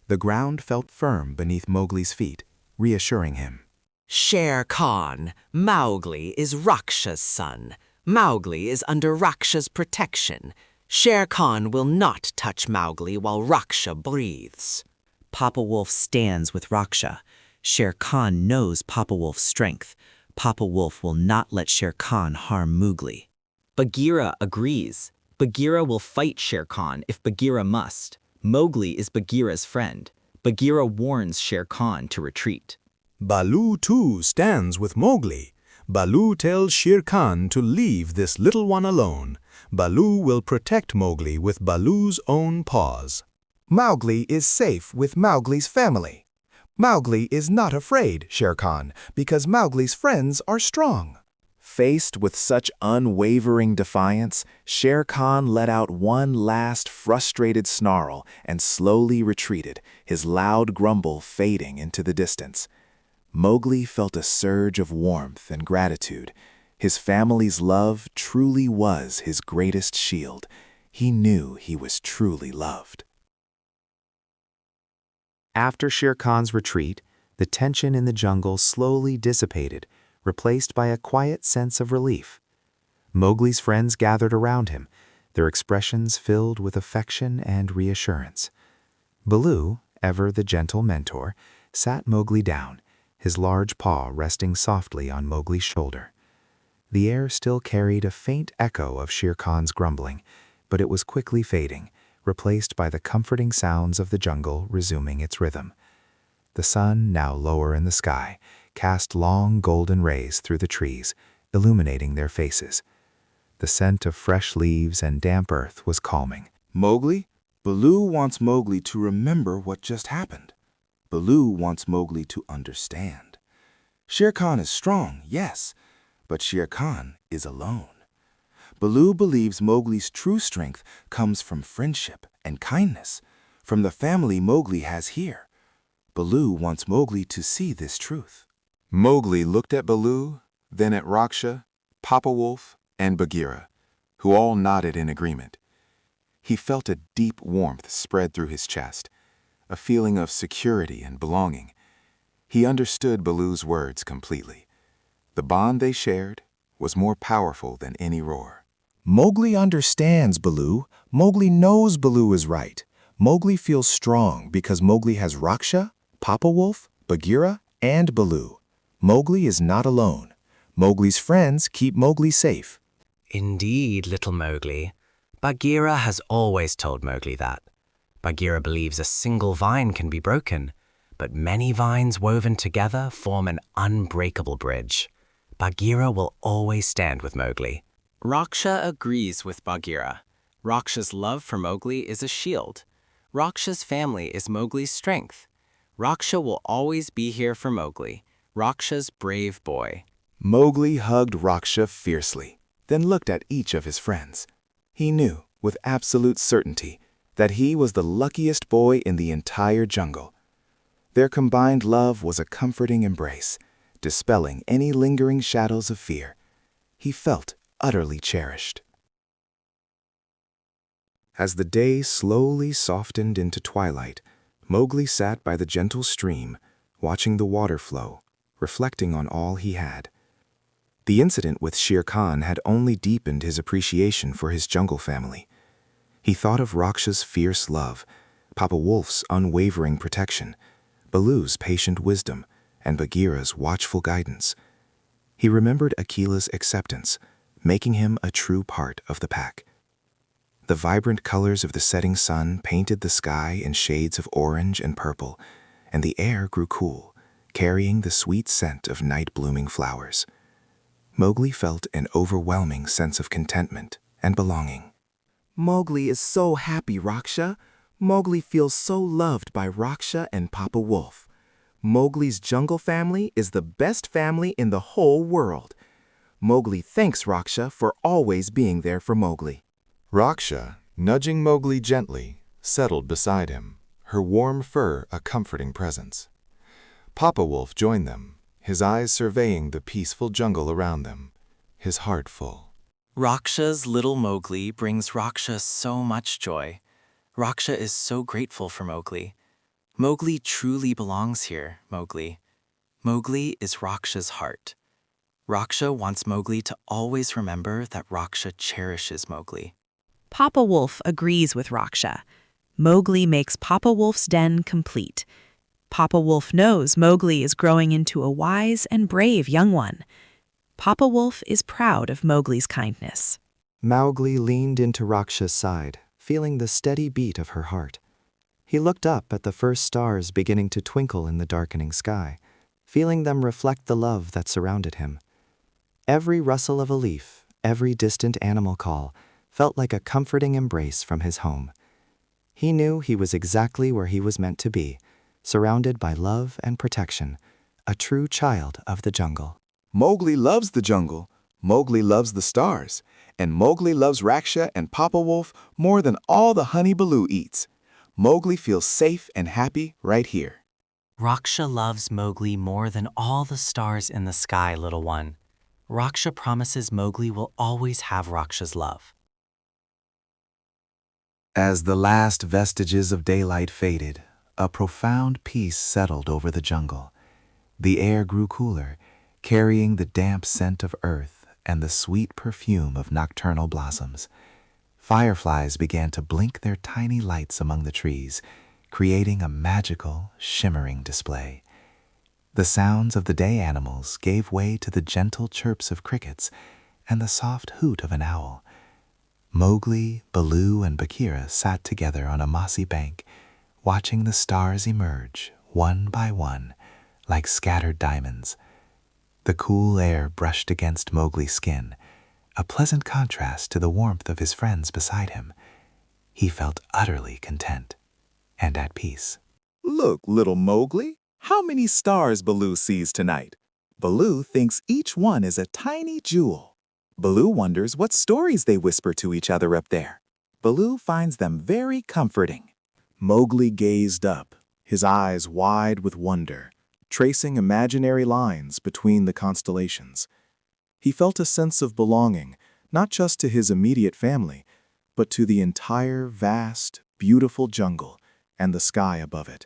The ground felt firm beneath Mowgli's feet, reassuring him. Shere Khan, Mowgli is Raksha's son. Mowgli is under Raksha's protection. Shere Khan will not touch Mowgli while Raksha breathes. Papa Wolf stands with Raksha. Shere Khan knows Papa Wolf's strength. Papa Wolf will not let Shere Khan harm Mowgli. Bagheera agrees. Bagheera will fight Shere Khan if Bagheera must. Mowgli is Bagheera's friend. Bagheera warns Shere Khan to retreat. Baloo too stands with Mowgli. Baloo tells Shere Khan to leave this little one alone. Baloo will protect Mowgli with Baloo's own paws. Mowgli is safe with Mowgli's family. Mowgli is not afraid, Shere Khan, because Mowgli's friends are strong. Faced with such unwavering defiance, Shere Khan let out one last frustrated snarl and slowly retreated, his loud grumble fading into the distance. Mowgli felt a surge of warmth and gratitude. His family's love truly was his greatest shield. He knew he was truly loved. After Shere Khan's retreat, the tension in the jungle slowly dissipated, replaced by a quiet sense of relief. Mowgli's friends gathered around him, their expressions filled with affection and reassurance. Baloo, ever the gentle mentor, sat Mowgli down, his large paw resting softly on Mowgli's shoulder. The air still carried a faint echo of Shere Khan's grumbling, but it was quickly fading, replaced by the comforting sounds of the jungle resuming its rhythm. The sun, now lower in the sky, cast long golden rays through the trees, illuminating their faces. The scent of fresh leaves and damp earth was calming. Mowgli, Baloo wants Mowgli to remember what just happened. Baloo wants Mowgli to understand. Shere Khan is strong, yes, but Shere Khan is alone. Baloo believes Mowgli's true strength comes from friendship and kindness, from the family Mowgli has here. Baloo wants Mowgli to see this truth. Mowgli looked at Baloo, then at Raksha, Papa Wolf, and Bagheera, who all nodded in agreement. He felt a deep warmth spread through his chest, a feeling of security and belonging. He understood Baloo's words completely. The bond they shared was more powerful than any roar. Mowgli understands Baloo. Mowgli knows Baloo is right. Mowgli feels strong because Mowgli has Raksha, Papa Wolf, Bagheera, and Baloo. Mowgli is not alone. Mowgli's friends keep Mowgli safe. Indeed, little Mowgli. Bagheera has always told Mowgli that. Bagheera believes a single vine can be broken, but many vines woven together form an unbreakable bridge. Bagheera will always stand with Mowgli. Raksha agrees with Bagheera. Raksha's love for Mowgli is a shield. Raksha's family is Mowgli's strength. Raksha will always be here for Mowgli, Raksha's brave boy. Mowgli hugged Raksha fiercely, then looked at each of his friends. He knew, with absolute certainty, that he was the luckiest boy in the entire jungle. Their combined love was a comforting embrace, dispelling any lingering shadows of fear. He felt utterly cherished. As the day slowly softened into twilight, Mowgli sat by the gentle stream, watching the water flow, reflecting on all he had. The incident with Shere Khan had only deepened his appreciation for his jungle family. He thought of Raksha's fierce love, Papa Wolf's unwavering protection, Baloo's patient wisdom, and Bagheera's watchful guidance. He remembered Akela's acceptance, making him a true part of the pack. The vibrant colors of the setting sun painted the sky in shades of orange and purple, and the air grew cool, carrying the sweet scent of night-blooming flowers. Mowgli felt an overwhelming sense of contentment and belonging. Mowgli is so happy, Raksha. Mowgli feels so loved by Raksha and Papa Wolf. Mowgli's jungle family is the best family in the whole world. Mowgli thanks Raksha for always being there for Mowgli. Raksha, nudging Mowgli gently, settled beside him, her warm fur a comforting presence. Papa Wolf joined them, his eyes surveying the peaceful jungle around them, his heart full. Raksha's little Mowgli brings Raksha so much joy. Raksha is so grateful for Mowgli. Mowgli truly belongs here, Mowgli. Mowgli is Raksha's heart. Raksha wants Mowgli to always remember that Raksha cherishes Mowgli. Papa Wolf agrees with Raksha. Mowgli makes Papa Wolf's den complete. Papa Wolf knows Mowgli is growing into a wise and brave young one. Papa Wolf is proud of Mowgli's kindness. Mowgli leaned into Raksha's side, feeling the steady beat of her heart. He looked up at the first stars beginning to twinkle in the darkening sky, feeling them reflect the love that surrounded him. Every rustle of a leaf, every distant animal call, felt like a comforting embrace from his home. He knew he was exactly where he was meant to be, surrounded by love and protection, a true child of the jungle. Mowgli loves the jungle, Mowgli loves the stars, and Mowgli loves Raksha and Papa Wolf more than all the honey Baloo eats. Mowgli feels safe and happy right here. Raksha loves Mowgli more than all the stars in the sky, little one. Raksha promises Mowgli will always have Raksha's love. As the last vestiges of daylight faded, a profound peace settled over the jungle. The air grew cooler, carrying the damp scent of earth and the sweet perfume of nocturnal blossoms. Fireflies began to blink their tiny lights among the trees, creating a magical, shimmering display. The sounds of the day animals gave way to the gentle chirps of crickets and the soft hoot of an owl. Mowgli, Baloo, and Bagheera sat together on a mossy bank, watching the stars emerge, one by one, like scattered diamonds. The cool air brushed against Mowgli's skin, a pleasant contrast to the warmth of his friends beside him. He felt utterly content and at peace. Look, little Mowgli, how many stars Baloo sees tonight. Baloo thinks each one is a tiny jewel. Baloo wonders what stories they whisper to each other up there. Baloo finds them very comforting. Mowgli gazed up, his eyes wide with wonder, tracing imaginary lines between the constellations. He felt a sense of belonging, not just to his immediate family, but to the entire vast, beautiful jungle and the sky above it.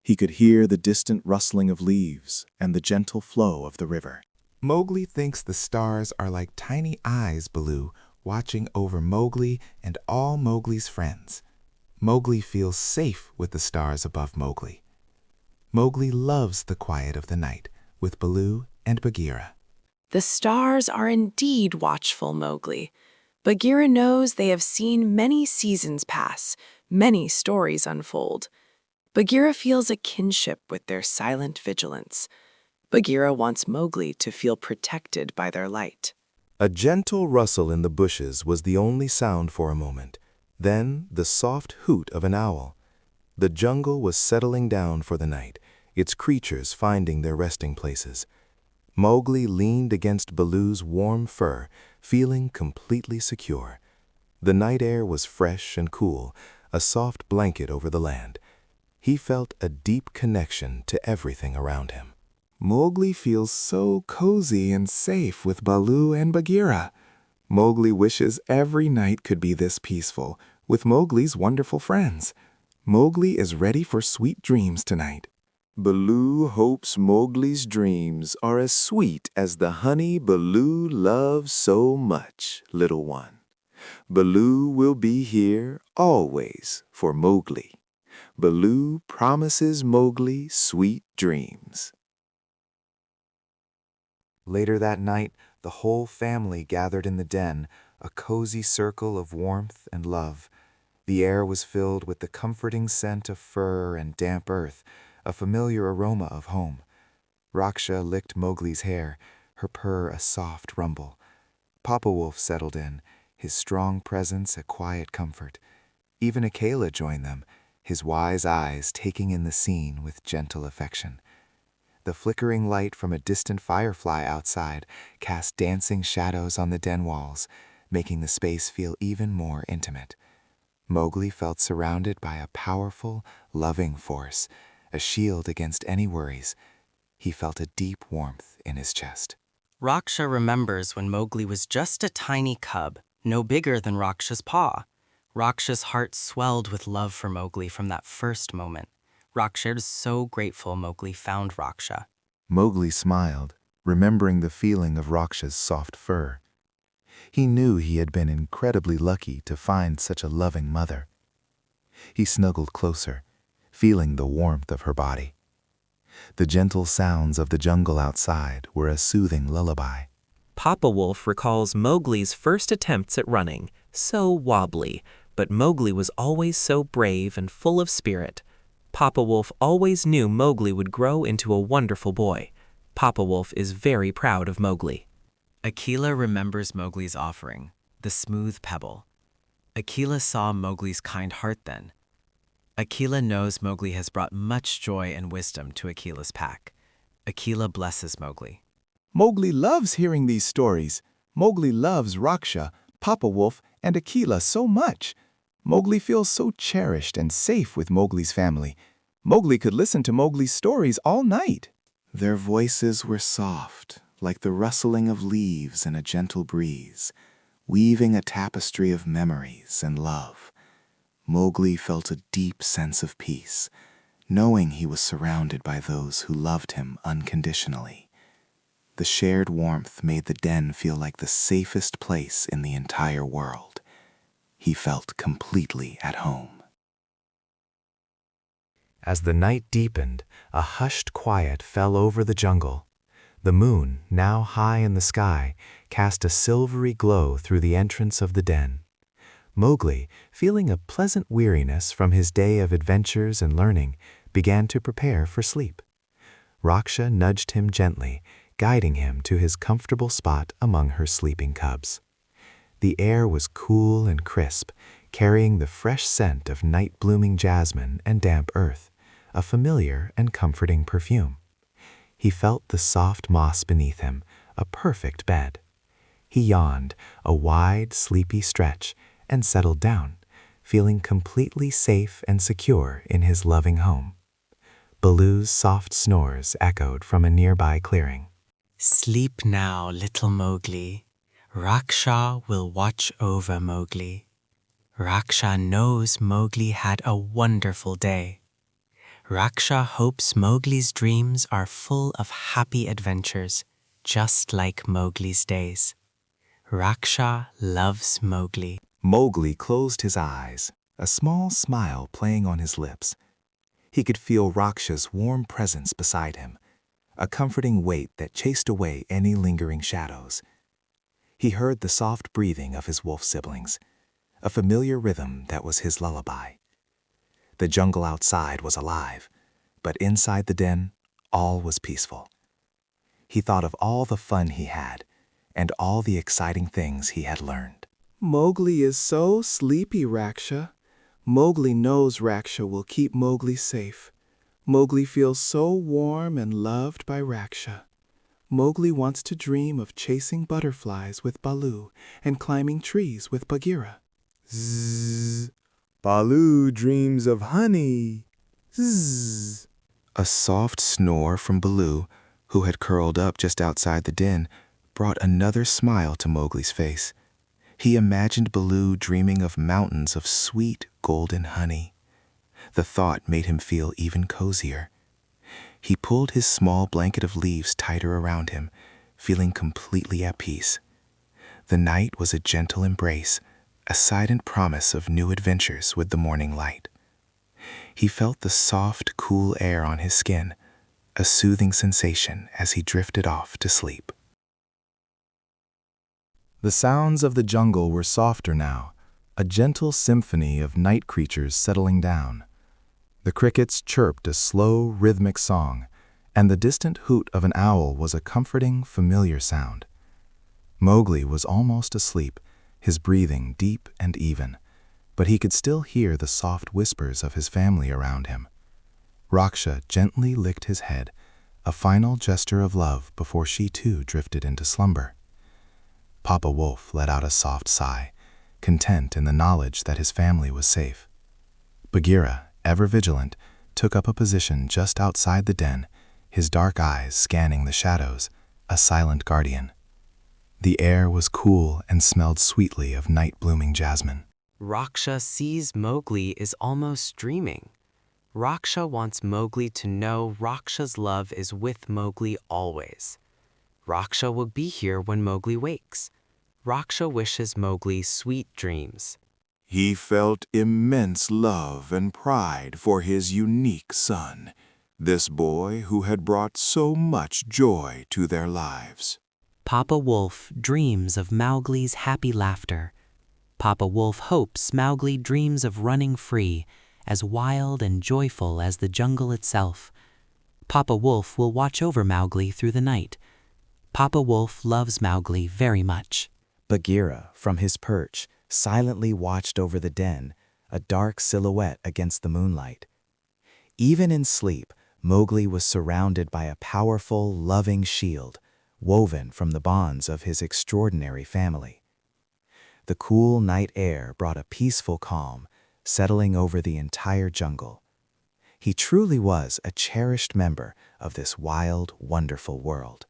He could hear the distant rustling of leaves and the gentle flow of the river. Mowgli thinks the stars are like tiny eyes, Baloo, watching over Mowgli and all Mowgli's friends. Mowgli feels safe with the stars above Mowgli. Mowgli loves the quiet of the night with Baloo and Bagheera. The stars are indeed watchful, Mowgli. Bagheera knows they have seen many seasons pass, many stories unfold. Bagheera feels a kinship with their silent vigilance. Bagheera wants Mowgli to feel protected by their light. A gentle rustle in the bushes was the only sound for a moment. Then the soft hoot of an owl. The jungle was settling down for the night, its creatures finding their resting places. Mowgli leaned against Baloo's warm fur, feeling completely secure. The night air was fresh and cool, a soft blanket over the land. He felt a deep connection to everything around him. Mowgli feels so cozy and safe with Baloo and Bagheera. Mowgli wishes every night could be this peaceful, with Mowgli's wonderful friends. Mowgli is ready for sweet dreams tonight. Baloo hopes Mowgli's dreams are as sweet as the honey Baloo loves so much, little one. Baloo will be here always for Mowgli. Baloo promises Mowgli sweet dreams. Later that night, the whole family gathered in the den, a cozy circle of warmth and love. The air was filled with the comforting scent of fur and damp earth, a familiar aroma of home. Raksha licked Mowgli's hair, her purr a soft rumble. Papa Wolf settled in, his strong presence a quiet comfort. Even Akela joined them, his wise eyes taking in the scene with gentle affection. The flickering light from a distant firefly outside cast dancing shadows on the den walls, making the space feel even more intimate. Mowgli felt surrounded by a powerful, loving force, a shield against any worries. He felt a deep warmth in his chest. Raksha remembers when Mowgli was just a tiny cub, no bigger than Raksha's paw. Raksha's heart swelled with love for Mowgli from that first moment. Raksha is so grateful Mowgli found Raksha. Mowgli smiled, remembering the feeling of Raksha's soft fur. He knew he had been incredibly lucky to find such a loving mother. He snuggled closer, feeling the warmth of her body. The gentle sounds of the jungle outside were a soothing lullaby. Papa Wolf recalls Mowgli's first attempts at running, so wobbly, but Mowgli was always so brave and full of spirit. Papa Wolf always knew Mowgli would grow into a wonderful boy. Papa Wolf is very proud of Mowgli. Akela remembers Mowgli's offering, the smooth pebble. Akela saw Mowgli's kind heart then. Akela knows Mowgli has brought much joy and wisdom to Akela's pack. Akela blesses Mowgli. Mowgli loves hearing these stories. Mowgli loves Raksha, Papa Wolf, and Akela so much. Mowgli feels so cherished and safe with Mowgli's family. Mowgli could listen to Mowgli's stories all night. Their voices were soft, like the rustling of leaves in a gentle breeze, weaving a tapestry of memories and love. Mowgli felt a deep sense of peace, knowing he was surrounded by those who loved him unconditionally. The shared warmth made the den feel like the safest place in the entire world. He felt completely at home. As the night deepened, a hushed quiet fell over the jungle. The moon, now high in the sky, cast a silvery glow through the entrance of the den. Mowgli, feeling a pleasant weariness from his day of adventures and learning, began to prepare for sleep. Raksha nudged him gently, guiding him to his comfortable spot among her sleeping cubs. The air was cool and crisp, carrying the fresh scent of night-blooming jasmine and damp earth, a familiar and comforting perfume. He felt the soft moss beneath him, a perfect bed. He yawned, a wide, sleepy stretch, and settled down, feeling completely safe and secure in his loving home. Baloo's soft snores echoed from a nearby clearing. Sleep now, little Mowgli. Raksha will watch over Mowgli. Raksha knows Mowgli had a wonderful day. Raksha hopes Mowgli's dreams are full of happy adventures, just like Mowgli's days. Raksha loves Mowgli. Mowgli closed his eyes, a small smile playing on his lips. He could feel Raksha's warm presence beside him, a comforting weight that chased away any lingering shadows. He heard the soft breathing of his wolf siblings, a familiar rhythm that was his lullaby. The jungle outside was alive, but inside the den, all was peaceful. He thought of all the fun he had, and all the exciting things he had learned. Mowgli is so sleepy, Raksha. Mowgli knows Raksha will keep Mowgli safe. Mowgli feels so warm and loved by Raksha. Mowgli wants to dream of chasing butterflies with Baloo and climbing trees with Bagheera. Zzz. Baloo dreams of honey. Zzz. A soft snore from Baloo, who had curled up just outside the den, brought another smile to Mowgli's face. He imagined Baloo dreaming of mountains of sweet golden honey. The thought made him feel even cozier. He pulled his small blanket of leaves tighter around him, feeling completely at peace. The night was a gentle embrace, a silent promise of new adventures with the morning light. He felt the soft, cool air on his skin, a soothing sensation as he drifted off to sleep. The sounds of the jungle were softer now, a gentle symphony of night creatures settling down. The crickets chirped a slow, rhythmic song, and the distant hoot of an owl was a comforting, familiar sound. Mowgli was almost asleep, his breathing deep and even, but he could still hear the soft whispers of his family around him. Raksha gently licked his head, a final gesture of love before she too drifted into slumber. Papa Wolf let out a soft sigh, content in the knowledge that his family was safe. Bagheera, ever vigilant, took up a position just outside the den, his dark eyes scanning the shadows, a silent guardian. The air was cool and smelled sweetly of night-blooming jasmine. Raksha sees Mowgli is almost dreaming. Raksha wants Mowgli to know Raksha's love is with Mowgli always. Raksha will be here when Mowgli wakes. Raksha wishes Mowgli sweet dreams. He felt immense love and pride for his unique son, this boy who had brought so much joy to their lives. Papa Wolf dreams of Mowgli's happy laughter. Papa Wolf hopes Mowgli dreams of running free, as wild and joyful as the jungle itself. Papa Wolf will watch over Mowgli through the night. Papa Wolf loves Mowgli very much. Bagheera, from his perch, silently watched over the den, a dark silhouette against the moonlight. Even in sleep, Mowgli was surrounded by a powerful, loving shield, woven from the bonds of his extraordinary family. The cool night air brought a peaceful calm, settling over the entire jungle. He truly was a cherished member of this wild, wonderful world.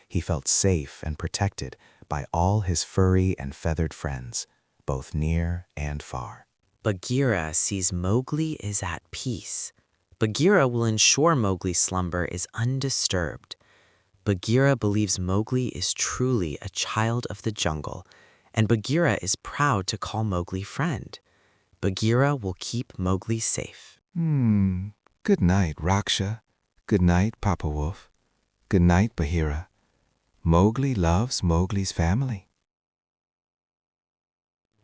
He felt safe and protected by all his furry and feathered friends, both near and far. Bagheera sees Mowgli is at peace. Bagheera will ensure Mowgli's slumber is undisturbed. Bagheera believes Mowgli is truly a child of the jungle, and Bagheera is proud to call Mowgli friend. Bagheera will keep Mowgli safe. Good night, Raksha. Good night, Papa Wolf. Good night, Bagheera. Mowgli loves Mowgli's family.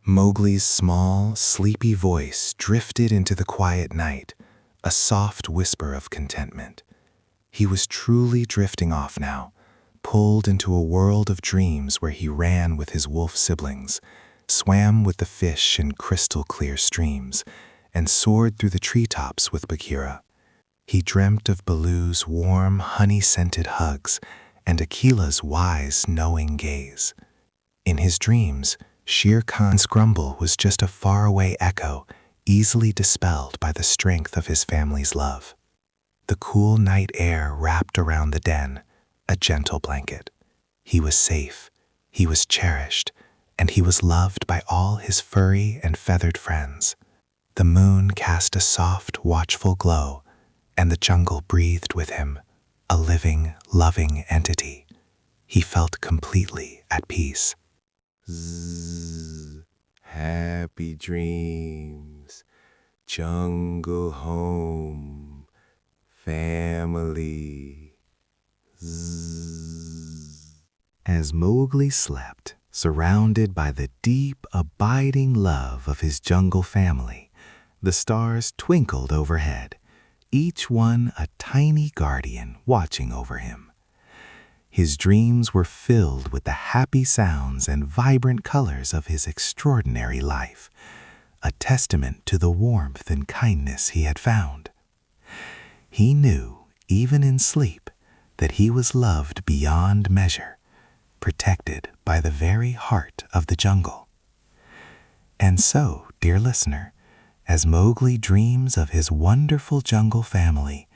Mowgli's small, sleepy voice drifted into the quiet night, a soft whisper of contentment. He was truly drifting off now, pulled into a world of dreams where he ran with his wolf siblings, swam with the fish in crystal-clear streams, and soared through the treetops with Bagheera. He dreamt of Baloo's warm, honey-scented hugs and Akela's wise, knowing gaze. In his dreams, Shere Khan's grumble was just a faraway echo, easily dispelled by the strength of his family's love. The cool night air wrapped around the den, a gentle blanket. He was safe, he was cherished, and he was loved by all his furry and feathered friends. The moon cast a soft, watchful glow, and the jungle breathed with him, a living, loving entity. He felt completely at peace. Zzz, happy dreams, jungle home, family. Zzz. As Mowgli slept, surrounded by the deep, abiding love of his jungle family, the stars twinkled overhead, each one a tiny guardian watching over him. His dreams were filled with the happy sounds and vibrant colors of his extraordinary life, a testament to the warmth and kindness he had found. He knew, even in sleep, that he was loved beyond measure, protected by the very heart of the jungle. And so, dear listener, as Mowgli dreams of his wonderful jungle family,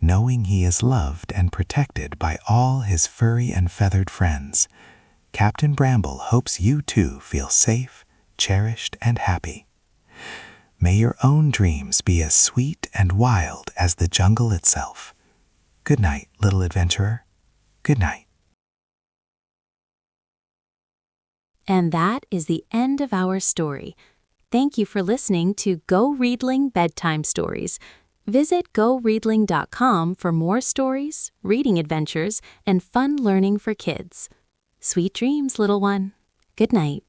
knowing he is loved and protected by all his furry and feathered friends, Captain Bramble hopes you too feel safe, cherished, and happy. May your own dreams be as sweet and wild as the jungle itself. Good night, little adventurer. Good night. And that is the end of our story. Thank you for listening to Go Readling Bedtime Stories. Visit goreadling.com for more stories, reading adventures, and fun learning for kids. Sweet dreams, little one. Good night.